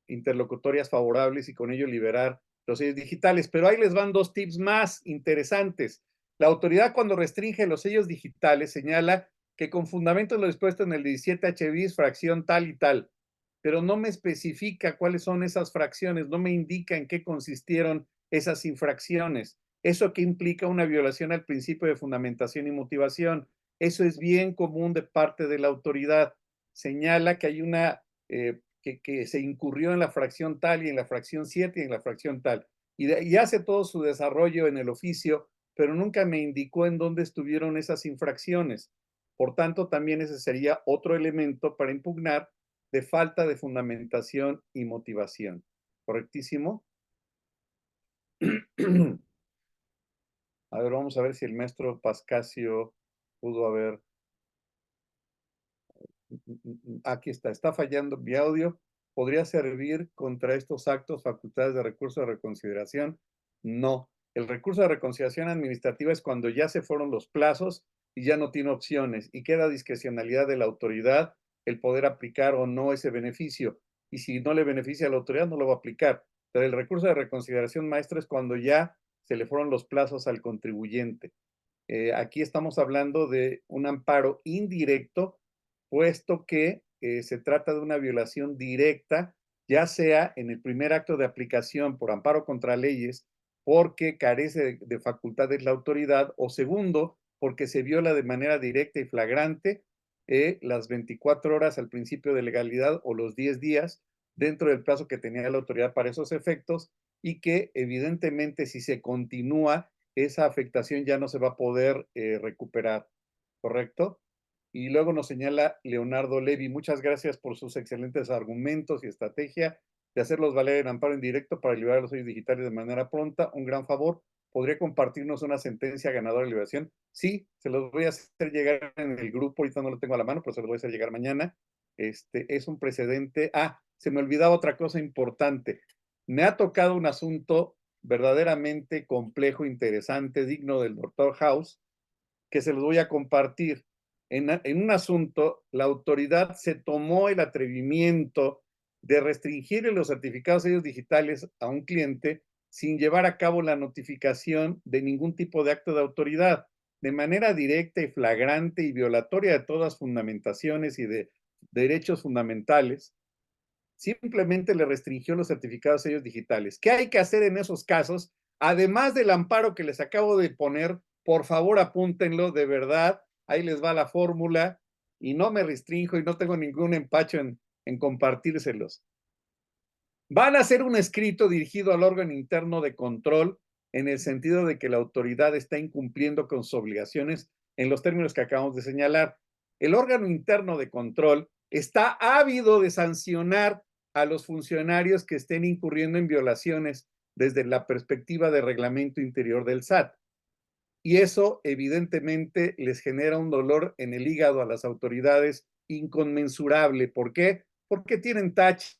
interlocutorias favorables y con ello liberar los sellos digitales. Pero ahí les van 2 tips más interesantes. La autoridad, cuando restringe los sellos digitales, señala que con fundamento en lo dispuesto en el 17H bis, fracción tal y tal, pero no me especifica cuáles son esas fracciones, no me indica en qué consistieron esas infracciones. ¿Eso que implica una violación al principio de fundamentación y motivación? Eso es bien común de parte de la autoridad. Señala que hay que se incurrió en la fracción tal y en la fracción 7 y en la fracción tal. Y hace todo su desarrollo en el oficio, pero nunca me indicó en dónde estuvieron esas infracciones. Por tanto, también ese sería otro elemento para impugnar de falta de fundamentación y motivación. ¿Correctísimo? A ver, vamos a ver si el maestro Pascasio pudo haber. Aquí está fallando mi audio. ¿Podría servir contra estos actos facultades de recurso de reconsideración? No. El recurso de reconsideración administrativa es cuando ya se fueron los plazos y ya no tiene opciones y queda discrecionalidad de la autoridad el poder aplicar o no ese beneficio. Y si no le beneficia a la autoridad, no lo va a aplicar. Pero el recurso de reconsideración, maestro, es cuando ya se le fueron los plazos al contribuyente. Aquí estamos hablando de un amparo indirecto, puesto que se trata de una violación directa, ya sea en el primer acto de aplicación por amparo contra leyes, porque carece de facultades la autoridad, o segundo, porque se viola de manera directa y flagrante las 24 horas al principio de legalidad o los 10 días dentro del plazo que tenía la autoridad para esos efectos, y que evidentemente si se continúa, esa afectación ya no se va a poder recuperar, ¿correcto? Y luego nos señala Leonardo Levy, muchas gracias por sus excelentes argumentos y estrategia de hacerlos valer en amparo indirecto para liberar a los sellos digitales de manera pronta. Un gran favor. ¿Podría compartirnos una sentencia ganadora de liberación? Sí, se los voy a hacer llegar en el grupo, ahorita no lo tengo a la mano, pero se los voy a hacer llegar mañana. Es un precedente. Se me olvidaba otra cosa importante. Me ha tocado un asunto verdaderamente complejo, interesante, digno del doctor House, que se los voy a compartir. En un asunto, la autoridad se tomó el atrevimiento de restringir los certificados sellos digitales a un cliente sin llevar a cabo la notificación de ningún tipo de acto de autoridad, de manera directa y flagrante y violatoria de todas fundamentaciones y de derechos fundamentales. Simplemente le restringió los certificados sellos digitales. ¿Qué hay que hacer en esos casos? Además del amparo que les acabo de poner, por favor apúntenlo, de verdad, ahí les va la fórmula y no me restrinjo y no tengo ningún empacho en compartírselos. Van a hacer un escrito dirigido al órgano interno de control en el sentido de que la autoridad está incumpliendo con sus obligaciones en los términos que acabamos de señalar. El órgano interno de control está ávido de sancionar a los funcionarios que estén incurriendo en violaciones desde la perspectiva de reglamento interior del SAT. Y eso evidentemente les genera un dolor en el hígado a las autoridades inconmensurable. ¿Por qué? Porque tienen tache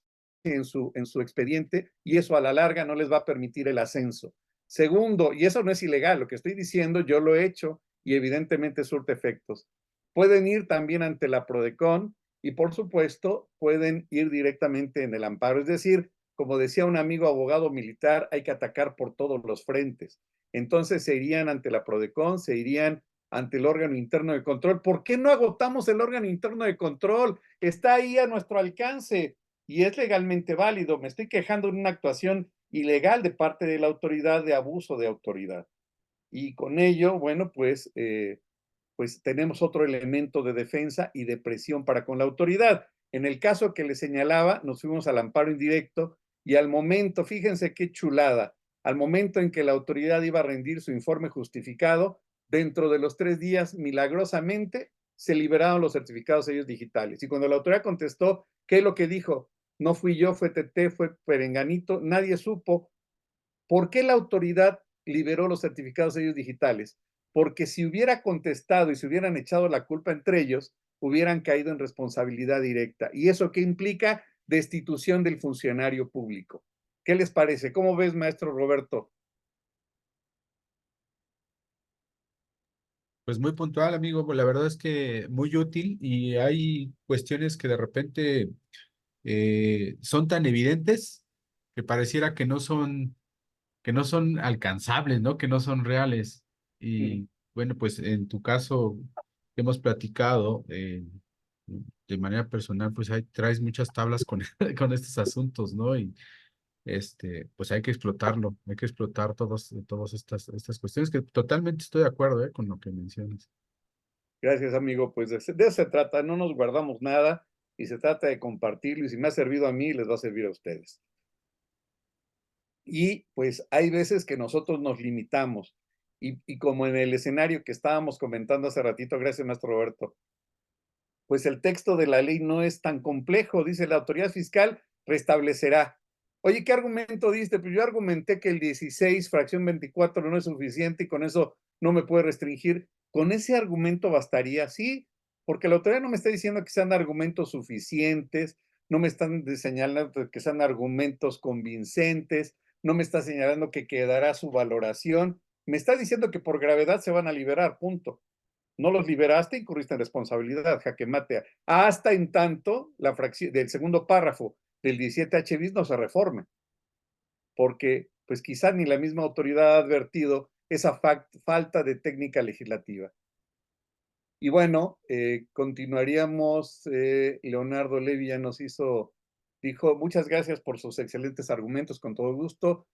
en su expediente y eso a la larga no les va a permitir el ascenso. Segundo, y eso no es ilegal, lo que estoy diciendo yo lo he hecho y evidentemente surte efectos. Pueden ir también ante la PRODECON y por supuesto pueden ir directamente en el amparo. Es decir, como decía un amigo abogado militar, hay que atacar por todos los frentes. Entonces se irían ante la PRODECON, se irían ante el órgano interno de control. ¿Por qué no agotamos el órgano interno de control? Está ahí a nuestro alcance y es legalmente válido. Me estoy quejando de una actuación ilegal de parte de la autoridad, de abuso de autoridad. Y con ello, bueno, pues tenemos otro elemento de defensa y de presión para con la autoridad. En el caso que le señalaba, nos fuimos al amparo indirecto y al momento, fíjense qué chulada, al momento en que la autoridad iba a rendir su informe justificado, dentro de los 3 días, milagrosamente, se liberaron los certificados sellos digitales. Y cuando la autoridad contestó, ¿qué es lo que dijo? No fui yo, fue Tete, fue Perenganito, nadie supo. ¿Por qué la autoridad liberó los certificados sellos digitales? Porque si hubiera contestado y se hubieran echado la culpa entre ellos, hubieran caído en responsabilidad directa. ¿Y eso qué implica? Destitución del funcionario público. ¿Qué les parece? ¿Cómo ves, maestro Roberto? Pues muy puntual, amigo. Pues la verdad es que muy útil y hay cuestiones que de repente son tan evidentes que pareciera que no son alcanzables, ¿no? Que no son reales. Y bueno, pues en tu caso hemos platicado de manera personal, pues ahí traes muchas tablas con, con estos asuntos, ¿no? Y pues hay que explotarlo, hay que explotar todas estas cuestiones, que totalmente estoy de acuerdo, con lo que mencionas. Gracias, amigo. Pues de eso se trata, no nos guardamos nada y se trata de compartirlo y si me ha servido a mí, les va a servir a ustedes. Y pues hay veces que nosotros nos limitamos y como en el escenario que estábamos comentando hace ratito, gracias, maestro Roberto, pues el texto de la ley no es tan complejo, dice la autoridad fiscal restablecerá. Oye, ¿qué argumento diste? Pues yo argumenté que el 16, fracción 24 no es suficiente y con eso no me puede restringir. Con ese argumento bastaría, sí, porque la autoridad no me está diciendo que sean argumentos suficientes, no me están señalando que sean argumentos convincentes, no me está señalando que quedará su valoración, me está diciendo que por gravedad se van a liberar, punto. No los liberaste, incurriste en responsabilidad, jaque mate. Hasta en tanto la fracción del segundo párrafo del 17H bis no se reforme, porque pues quizá ni la misma autoridad ha advertido esa falta de técnica legislativa. Y bueno, continuaríamos. Leonardo Levi ya nos dijo, muchas gracias por sus excelentes argumentos, con todo gusto,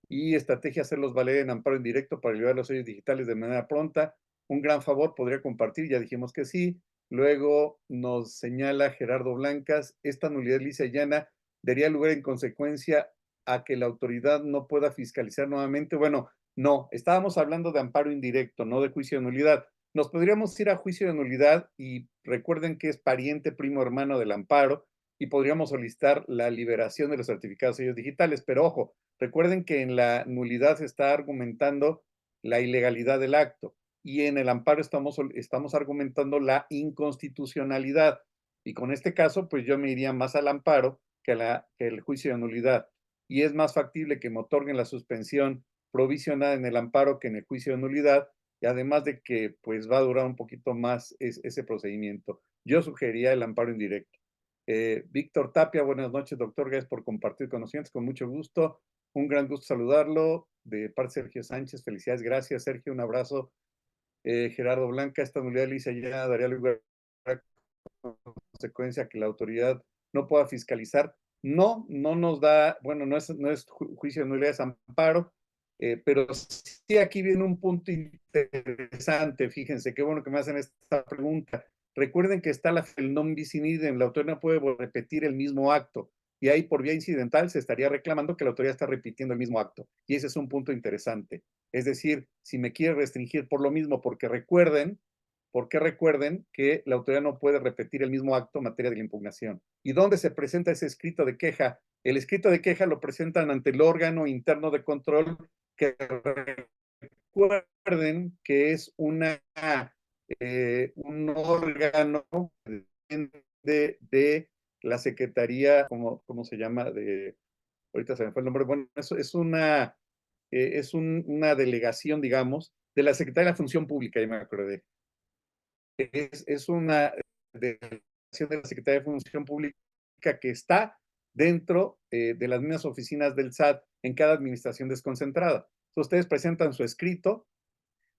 y estrategia hacerlos valer en amparo indirecto para liberar los sellos digitales de manera pronta. Un gran favor, podría compartir, ya dijimos que sí. Luego nos señala Gerardo Blancas, esta nulidad lisa y llana daría lugar en consecuencia a que la autoridad no pueda fiscalizar nuevamente. Bueno, no, estábamos hablando de amparo indirecto, no de juicio de nulidad. Nos podríamos ir a juicio de nulidad y recuerden que es pariente, primo, hermano del amparo y podríamos solicitar la liberación de los certificados de sellos digitales. Pero ojo, recuerden que en la nulidad se está argumentando la ilegalidad del acto y en el amparo estamos argumentando la inconstitucionalidad. Y con este caso, pues yo me iría más al amparo que el juicio de nulidad. Y es más factible que me otorguen la suspensión provisional en el amparo que en el juicio de nulidad, y además de que pues va a durar un poquito más ese procedimiento. Yo sugeriría el amparo indirecto. Víctor Tapia, buenas noches, doctor, gracias por compartir conocimientos, con mucho gusto. Un gran gusto saludarlo. De parte de Sergio Sánchez, felicidades, gracias Sergio, un abrazo. Gerardo Blanca, esta nulidad lisa ya daría lugar a consecuencia que la autoridad no pueda fiscalizar. No nos da, bueno, no es juicio de nulidad, es amparo, pero sí aquí viene un punto interesante, fíjense, qué bueno que me hacen esta pregunta. Recuerden que está el non bis in idem, la autoridad no puede repetir el mismo acto, y ahí por vía incidental se estaría reclamando que la autoridad está repitiendo el mismo acto, y ese es un punto interesante. Es decir, si me quiere restringir por lo mismo, porque recuerden que la autoridad no puede repetir el mismo acto en materia de la impugnación. ¿Y dónde se presenta ese escrito de queja? El escrito de queja lo presentan ante el órgano interno de control, que recuerden que es un órgano de la Secretaría, ¿cómo se llama? Ahorita se me fue el nombre. Bueno, eso es una delegación, digamos, de la Secretaría de la Función Pública, ya me acordé. Es una delegación de la Secretaría de Función Pública que está dentro de las mismas oficinas del SAT en cada administración desconcentrada. Entonces, ustedes presentan su escrito.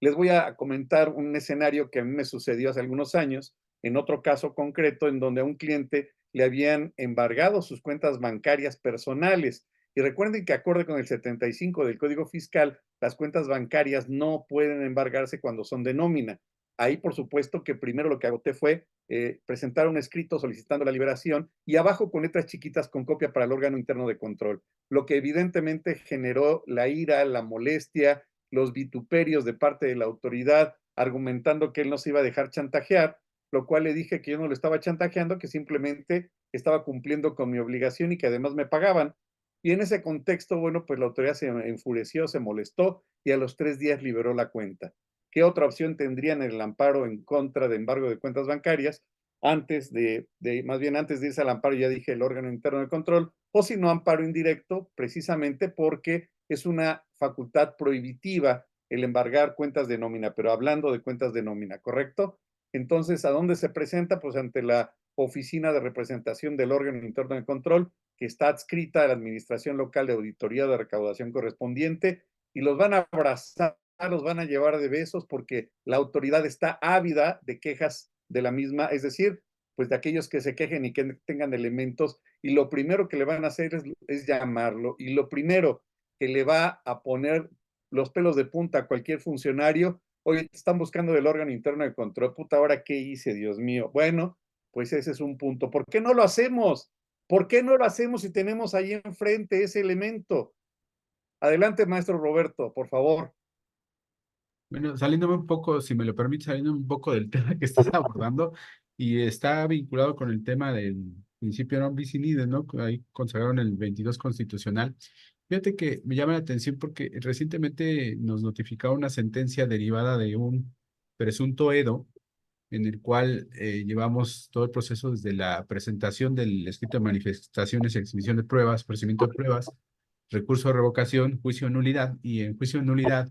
Les voy a comentar un escenario que a mí me sucedió hace algunos años, en otro caso concreto, en donde a un cliente le habían embargado sus cuentas bancarias personales. Y recuerden que acorde con el 75 del Código Fiscal, las cuentas bancarias no pueden embargarse cuando son de nómina. Ahí, por supuesto, que primero lo que agoté fue presentar un escrito solicitando la liberación y abajo con letras chiquitas con copia para el órgano interno de control, lo que evidentemente generó la ira, la molestia, los vituperios de parte de la autoridad, argumentando que él no se iba a dejar chantajear, lo cual le dije que yo no lo estaba chantajeando, que simplemente estaba cumpliendo con mi obligación y que además me pagaban. Y en ese contexto, bueno, pues la autoridad se enfureció, se molestó y a los 3 días liberó la cuenta. ¿Qué otra opción tendrían en el amparo en contra de embargo de cuentas bancarias? Más bien antes de irse al amparo, ya dije el órgano interno de control, o si no, amparo indirecto, precisamente porque es una facultad prohibitiva el embargar cuentas de nómina, pero hablando de cuentas de nómina, ¿correcto? Entonces, ¿a dónde se presenta? Pues ante la oficina de representación del órgano interno de control, que está adscrita a la administración local de auditoría de recaudación correspondiente, y los van a abrazar, los van a llevar de besos, porque la autoridad está ávida de quejas de la misma, es decir, pues de aquellos que se quejen y que tengan elementos, y lo primero que le van a hacer es llamarlo, y lo primero que le va a poner los pelos de punta a cualquier funcionario: oye, te están buscando del órgano interno de control, puta, ¿ahora qué hice, Dios mío? Bueno, pues ese es un punto. ¿Por qué no lo hacemos? ¿Por qué no lo hacemos si tenemos ahí enfrente ese elemento? Adelante, maestro Roberto, por favor. Bueno, saliéndome un poco, si me lo permite, saliéndome un poco del tema que estás abordando, y está vinculado con el tema del principio non bis in idem, ¿no? Ahí consagraron el 22 constitucional. Fíjate que me llama la atención porque recientemente nos notificaron una sentencia derivada de un presunto Edo, en el cual llevamos todo el proceso desde la presentación del escrito de manifestaciones, exhibición de pruebas, procedimiento de pruebas, recurso de revocación, juicio de nulidad, y en juicio de nulidad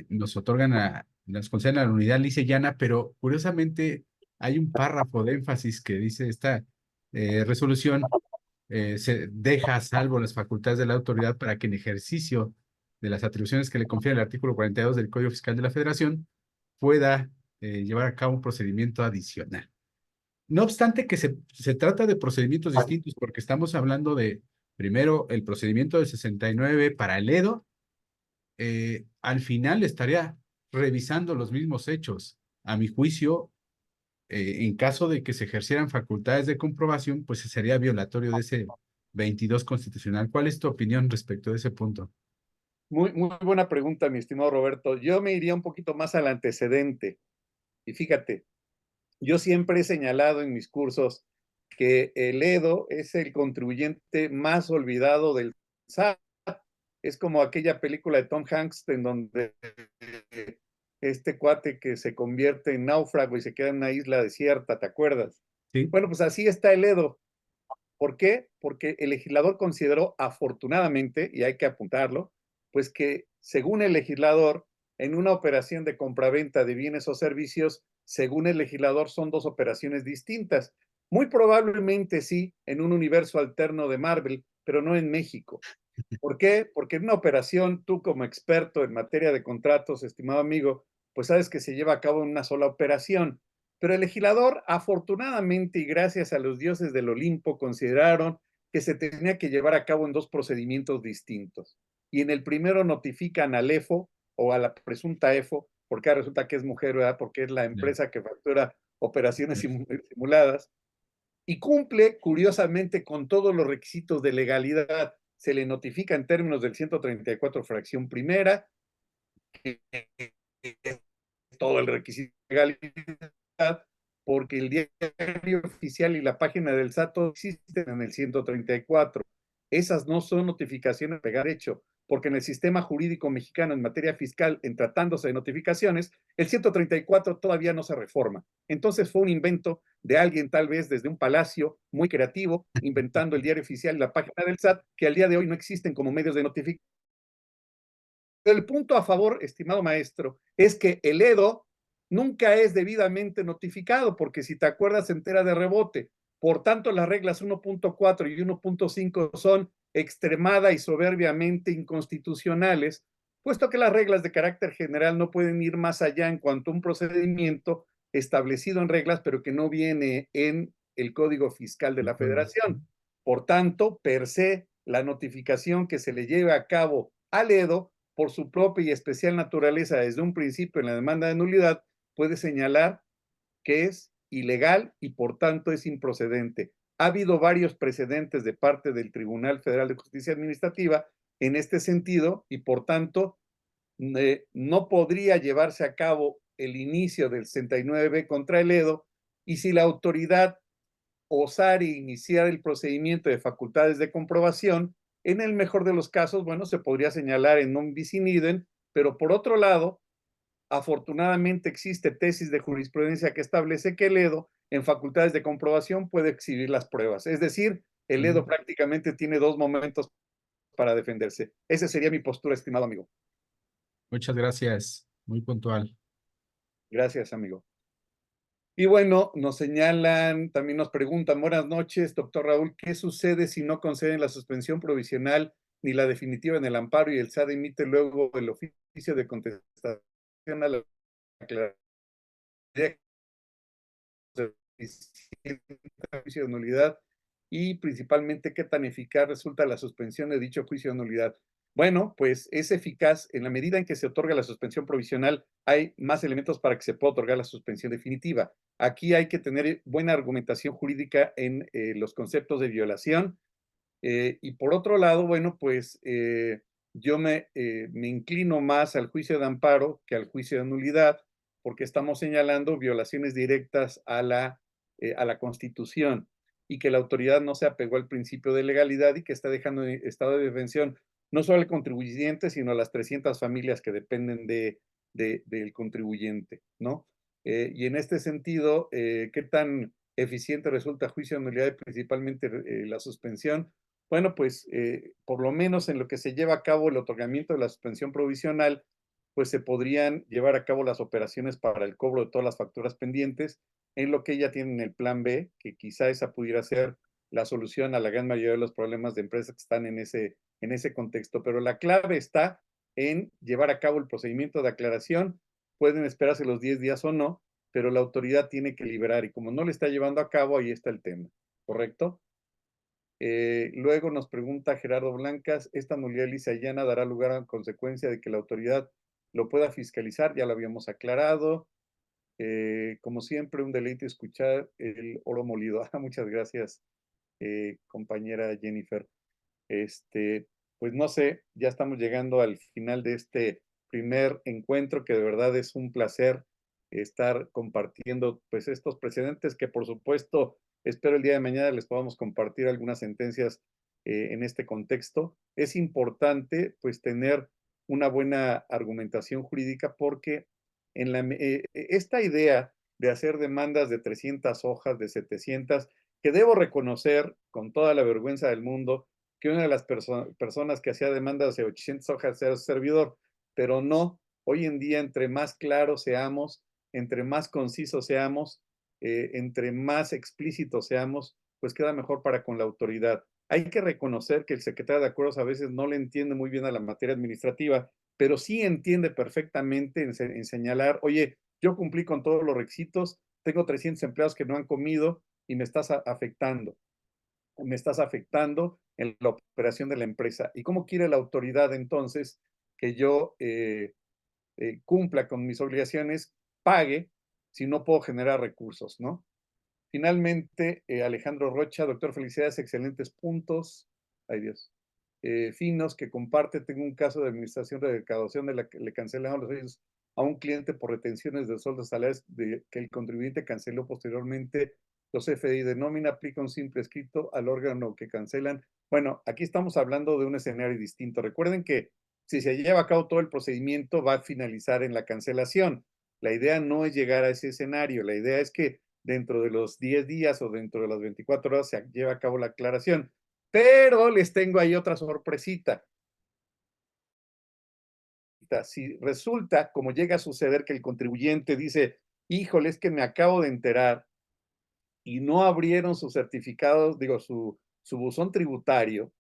nos nos conceden a la nulidad lisa y llana, pero curiosamente hay un párrafo de énfasis que dice esta resolución se deja a salvo las facultades de la autoridad para que en ejercicio de las atribuciones que le confiere el artículo 42 del Código Fiscal de la Federación pueda llevar a cabo un procedimiento adicional. No obstante que se trata de procedimientos distintos, porque estamos hablando de, primero, el procedimiento del 69 para el Edo, al final estaría revisando los mismos hechos. A mi juicio, en caso de que se ejercieran facultades de comprobación, pues sería violatorio de ese 22 constitucional. ¿Cuál es tu opinión respecto de ese punto? Muy buena pregunta, mi estimado Roberto. Yo me iría un poquito más al antecedente. Y fíjate, yo siempre he señalado en mis cursos que el Edo es el contribuyente más olvidado del SAT. Es como aquella película de Tom Hanks en donde este cuate que se convierte en náufrago y se queda en una isla desierta, ¿te acuerdas? Sí. Bueno, pues así está el Edo. ¿Por qué? Porque el legislador consideró afortunadamente, y hay que apuntarlo, pues que según el legislador, en una operación de compraventa de bienes o servicios, según el legislador, son dos operaciones distintas. Muy probablemente sí, en un universo alterno de Marvel, pero no en México. ¿Por qué? Porque en una operación, tú como experto en materia de contratos, estimado amigo, pues sabes que se lleva a cabo en una sola operación. Pero el legislador, afortunadamente y gracias a los dioses del Olimpo, consideraron que se tenía que llevar a cabo en dos procedimientos distintos. Y en el primero notifican al EFO o a la presunta EFO, porque resulta que es mujer, ¿verdad? Porque es la empresa que factura operaciones simuladas, y cumple curiosamente con todos los requisitos de legalidad. Se le notifica en términos del 134 fracción primera, que es todo el requisito de legalidad, porque el diario oficial y la página del SAT existen en el 134. Esas no son notificaciones de pegar hecho, porque en el sistema jurídico mexicano en materia fiscal, en tratándose de notificaciones, el 134 todavía no se reforma. Entonces fue un invento de alguien tal vez desde un palacio muy creativo, inventando el diario oficial y la página del SAT, que al día de hoy no existen como medios de notificación. El punto a favor, estimado maestro, es que el Edo nunca es debidamente notificado, porque si te acuerdas, se entera de rebote. Por tanto, las reglas 1.4 y 1.5 son extremada y soberbiamente inconstitucionales, puesto que las reglas de carácter general no pueden ir más allá en cuanto a un procedimiento establecido en reglas, pero que no viene en el Código Fiscal de la Federación. Por tanto, per se, la notificación que se le lleve a cabo al Edo, por su propia y especial naturaleza desde un principio en la demanda de nulidad, puede señalar que es ilegal y por tanto es improcedente. Ha habido varios precedentes de parte del Tribunal Federal de Justicia Administrativa en este sentido y por tanto no podría llevarse a cabo el inicio del 69B contra el Edo, y si la autoridad osara iniciar el procedimiento de facultades de comprobación, en el mejor de los casos, bueno, se podría señalar en non bis in idem, pero por otro lado, afortunadamente existe tesis de jurisprudencia que establece que el Edo en facultades de comprobación puede exhibir las pruebas. Es decir, el Edo prácticamente tiene dos momentos para defenderse. Esa sería mi postura, estimado amigo. Muchas gracias, muy puntual. Gracias, amigo. Y bueno, nos señalan, también nos preguntan, buenas noches, doctor Raúl, ¿qué sucede si no conceden la suspensión provisional ni la definitiva en el amparo y el SAT emite luego el oficio de contestación a la aclaración de juicio de nulidad? Y principalmente, ¿qué tan eficaz resulta la suspensión de dicho juicio de nulidad? Bueno, pues es eficaz en la medida en que se otorga la suspensión provisional. Hay más elementos para que se pueda otorgar la suspensión definitiva. Aquí hay que tener buena argumentación jurídica en los conceptos de violación. Y por otro lado, bueno, pues yo me inclino más al juicio de amparo que al juicio de nulidad, porque estamos señalando violaciones directas a la Constitución y que la autoridad no se apegó al principio de legalidad y que está dejando en estado de defensión no solo al contribuyente, sino a las 300 familias que dependen de del contribuyente, ¿no? Y en este sentido, ¿qué tan eficiente resulta juicio de nulidad y principalmente la suspensión? Bueno, pues por lo menos en lo que se lleva a cabo el otorgamiento de la suspensión provisional, pues se podrían llevar a cabo las operaciones para el cobro de todas las facturas pendientes, en lo que ya tienen el plan B, que quizá esa pudiera ser la solución a la gran mayoría de los problemas de empresas que están en ese contexto. Pero la clave está en llevar a cabo el procedimiento de aclaración. Pueden esperarse los 10 días o no, pero la autoridad tiene que liberar, y como no le está llevando a cabo, ahí está el tema, ¿correcto? Luego nos pregunta Gerardo Blancas, ¿esta nulidad lisa y llana dará lugar a consecuencia de que la autoridad lo pueda fiscalizar? Ya lo habíamos aclarado. Como siempre, un deleite escuchar el oro molido. Muchas gracias, compañera Jennifer. Pues no sé, ya estamos llegando al final de este primer encuentro, que de verdad es un placer estar compartiendo pues estos precedentes que por supuesto espero el día de mañana les podamos compartir algunas sentencias en este contexto. Es importante pues tener una buena argumentación jurídica porque esta idea de hacer demandas de 300 hojas, de 700, que debo reconocer con toda la vergüenza del mundo, que una de las personas que hacía demandas de 800 hojas era su servidor, pero no, hoy en día entre más claros seamos, entre más concisos seamos, entre más explícitos seamos, pues queda mejor para con la autoridad. Hay que reconocer que el secretario de Acuerdos a veces no le entiende muy bien a la materia administrativa, pero sí entiende perfectamente en señalar, oye, yo cumplí con todos los requisitos, tengo 300 empleados que no han comido y me estás afectando en la operación de la empresa. ¿Y cómo quiere la autoridad entonces que yo cumpla con mis obligaciones, pague, si no puedo generar recursos, ¿no? Finalmente, Alejandro Rocha, doctor, felicidades, excelentes puntos. Ay Dios. Finos que comparte, tengo un caso de administración de recaudación de la que le cancelaron los sellos a un cliente por retenciones de sueldos salariales que el contribuyente canceló posteriormente. Los FDI de nómina aplica un simple escrito al órgano que cancelan. Bueno, aquí estamos hablando de un escenario distinto. Recuerden que si se lleva a cabo todo el procedimiento va a finalizar en la cancelación. La idea no es llegar a ese escenario, la idea es que dentro de los 10 días o dentro de las 24 horas se lleva a cabo la aclaración. Pero les tengo ahí otra sorpresita. Si resulta, como llega a suceder, que el contribuyente dice, híjole, es que me acabo de enterar y no abrieron sus certificados, digo, su buzón tributario,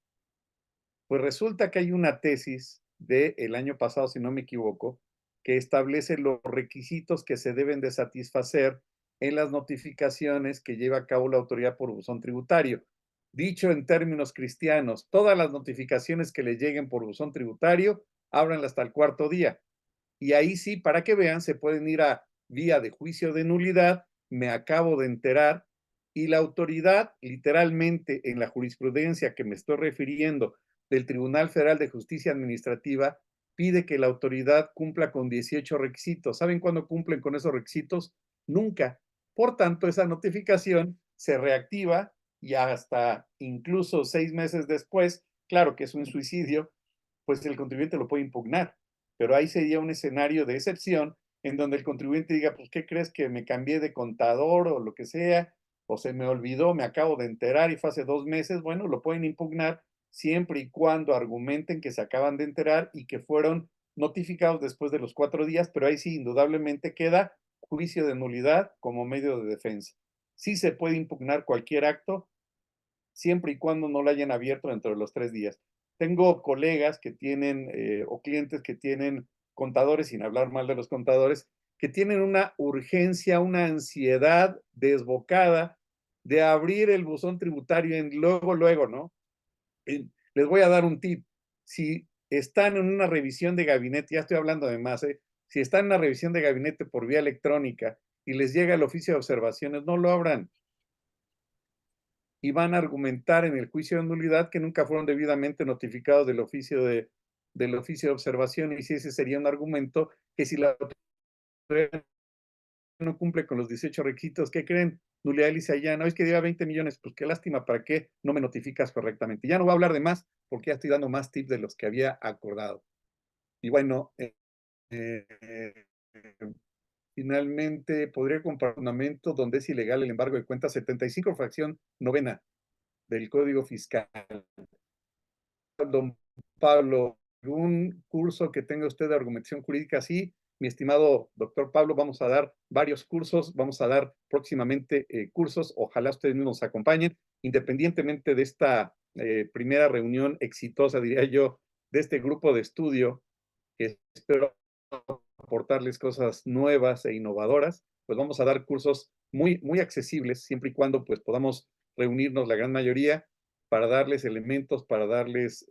pues resulta que hay una tesis del año pasado, si no me equivoco, que establece los requisitos que se deben de satisfacer en las notificaciones que lleva a cabo la autoridad por buzón tributario. Dicho en términos cristianos, todas las notificaciones que le lleguen por buzón tributario, ábranlas hasta el cuarto día. Y ahí sí, para que vean, se pueden ir a vía de juicio de nulidad, me acabo de enterar, y la autoridad, literalmente en la jurisprudencia que me estoy refiriendo del Tribunal Federal de Justicia Administrativa, pide que la autoridad cumpla con 18 requisitos. ¿Saben cuándo cumplen con esos requisitos? Nunca. Por tanto, esa notificación se reactiva y hasta incluso 6 meses después, claro que es un suicidio, pues el contribuyente lo puede impugnar. Pero ahí sería un escenario de excepción en donde el contribuyente diga, pues, ¿qué crees que me cambié de contador o lo que sea? O se me olvidó, me acabo de enterar y fue hace 2 meses. Bueno, lo pueden impugnar siempre y cuando argumenten que se acaban de enterar y que fueron notificados después de los 4 días, pero ahí sí, indudablemente queda juicio de nulidad como medio de defensa. Sí se puede impugnar cualquier acto, siempre y cuando no lo hayan abierto dentro de los 3 días. Tengo colegas que tienen o clientes que tienen contadores, sin hablar mal de los contadores, que tienen una urgencia, una ansiedad desbocada de abrir el buzón tributario en luego, ¿no? Les voy a dar un tip. Si están en una revisión de gabinete, ya estoy hablando de más, si están en una revisión de gabinete por vía electrónica y les llega el oficio de observaciones, no lo abran. Y van a argumentar en el juicio de nulidad que nunca fueron debidamente notificados del oficio de observación, y si ese sería un argumento que si la autoridad no cumple con los 18 requisitos, ¿qué creen? Nulidad lisa y llana, no es que diga 20 millones, pues qué lástima, ¿para qué no me notificas correctamente? Ya no voy a hablar de más porque ya estoy dando más tips de los que había acordado. Y bueno, finalmente, podría comparar un fundamento donde es ilegal el embargo de cuentas, 75 fracción novena del Código Fiscal. Don Pablo, ¿algún curso que tenga usted de argumentación jurídica? Sí, mi estimado doctor Pablo, vamos a dar varios cursos, vamos a dar próximamente cursos, ojalá ustedes mismos nos acompañen, independientemente de esta primera reunión exitosa, diría yo, de este grupo de estudio, que espero aportarles cosas nuevas e innovadoras, pues vamos a dar cursos muy accesibles, siempre y cuando pues podamos reunirnos la gran mayoría para darles elementos, para darles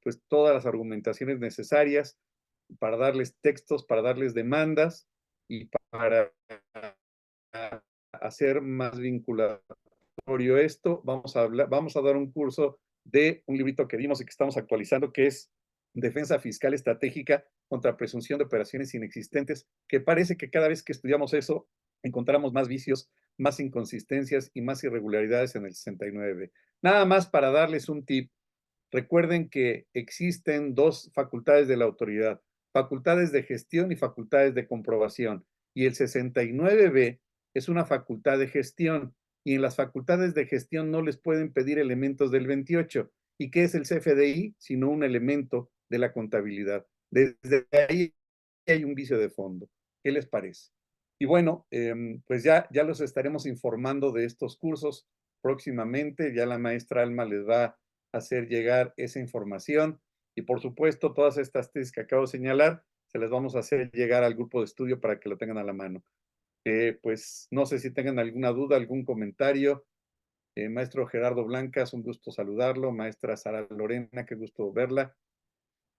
pues todas las argumentaciones necesarias, para darles textos, para darles demandas y para hacer más vinculatorio esto. Vamos a dar un curso de un librito que dimos y que estamos actualizando, que es Defensa Fiscal Estratégica contra Presunción de Operaciones Inexistentes, que parece que cada vez que estudiamos eso encontramos más vicios, más inconsistencias y más irregularidades en el 69. Nada más para darles un tip. Recuerden que existen dos facultades de la autoridad, facultades de gestión y facultades de comprobación. Y el 69B es una facultad de gestión. Y en las facultades de gestión no les pueden pedir elementos del 28. ¿Y qué es el CFDI? Sino un elemento de la contabilidad. Desde ahí hay un vicio de fondo. ¿Qué les parece? Y bueno, pues ya los estaremos informando de estos cursos próximamente. Ya la maestra Alma les va a hacer llegar esa información. Y por supuesto, todas estas tesis que acabo de señalar, se les vamos a hacer llegar al grupo de estudio para que lo tengan a la mano. Pues no sé si tengan alguna duda, algún comentario. Maestro Gerardo Blancas, un gusto saludarlo. Maestra Sara Lorena, qué gusto verla.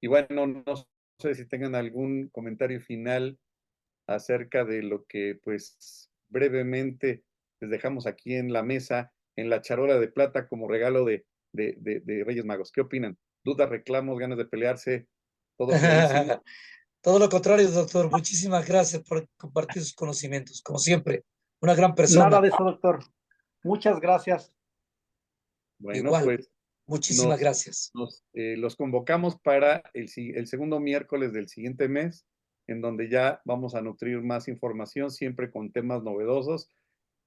Y bueno, no sé si tengan algún comentario final acerca de lo que pues brevemente les dejamos aquí en la mesa, en la charola de plata como regalo de Reyes Magos. ¿Qué opinan? ¿Dudas, reclamos, ganas de pelearse? ¿Todo clarísimo? Todo lo contrario, doctor. Muchísimas gracias por compartir sus conocimientos. Como siempre, una gran Nada persona. de eso, doctor. Muchas gracias. Bueno, Igual, pues muchísimas gracias. los convocamos para el segundo miércoles del siguiente mes, en donde ya vamos a nutrir más información, siempre con temas novedosos.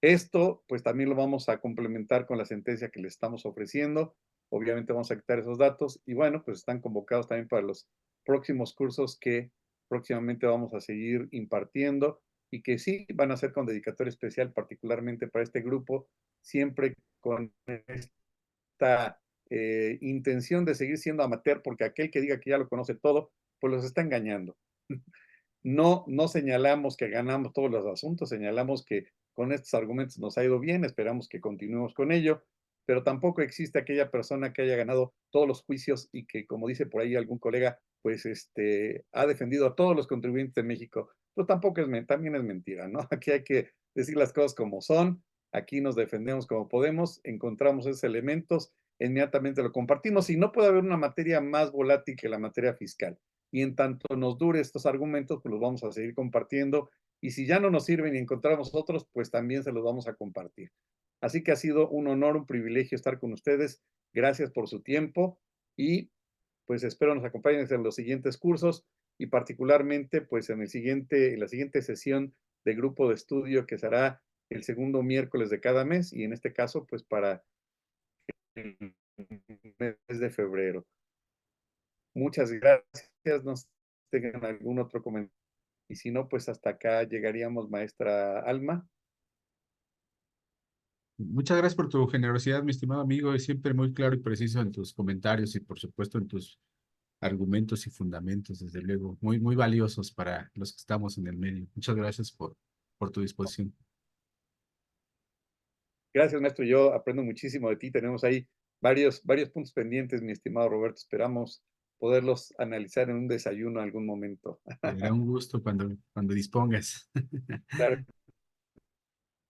Esto, pues también lo vamos a complementar con la sentencia que le estamos ofreciendo. Obviamente vamos a quitar esos datos y bueno, pues están convocados también para los próximos cursos que próximamente vamos a seguir impartiendo y que sí van a ser con dedicatoria especial, particularmente para este grupo, siempre con esta intención de seguir siendo amateur, porque aquel que diga que ya lo conoce todo, pues los está engañando. No señalamos que ganamos todos los asuntos, señalamos que con estos argumentos nos ha ido bien, esperamos que continuemos con ello, pero tampoco existe aquella persona que haya ganado todos los juicios y que, como dice por ahí algún colega, pues ha defendido a todos los contribuyentes de México. Pero tampoco también es mentira, ¿no? Aquí hay que decir las cosas como son, aquí nos defendemos como podemos, encontramos esos elementos, inmediatamente lo compartimos y no puede haber una materia más volátil que la materia fiscal. Y en tanto nos dure estos argumentos, pues los vamos a seguir compartiendo. Y si ya no nos sirven y encontramos otros, pues también se los vamos a compartir. Así que ha sido un honor, un privilegio estar con ustedes. Gracias por su tiempo y pues espero nos acompañen en los siguientes cursos y particularmente pues en la siguiente sesión de grupo de estudio que será el segundo miércoles de cada mes y en este caso pues para el mes de febrero. Muchas gracias. No sé si tengan algún otro comentario. Y si no, pues hasta acá llegaríamos, maestra Alma. Muchas gracias por tu generosidad, mi estimado amigo, y siempre muy claro y preciso en tus comentarios y por supuesto en tus argumentos y fundamentos, desde luego, muy valiosos para los que estamos en el medio. Muchas gracias por tu disposición. Gracias, maestro. Yo aprendo muchísimo de ti. Tenemos ahí varios puntos pendientes, mi estimado Roberto. Esperamos poderlos analizar en un desayuno en algún momento. Será un gusto cuando dispongas. Claro.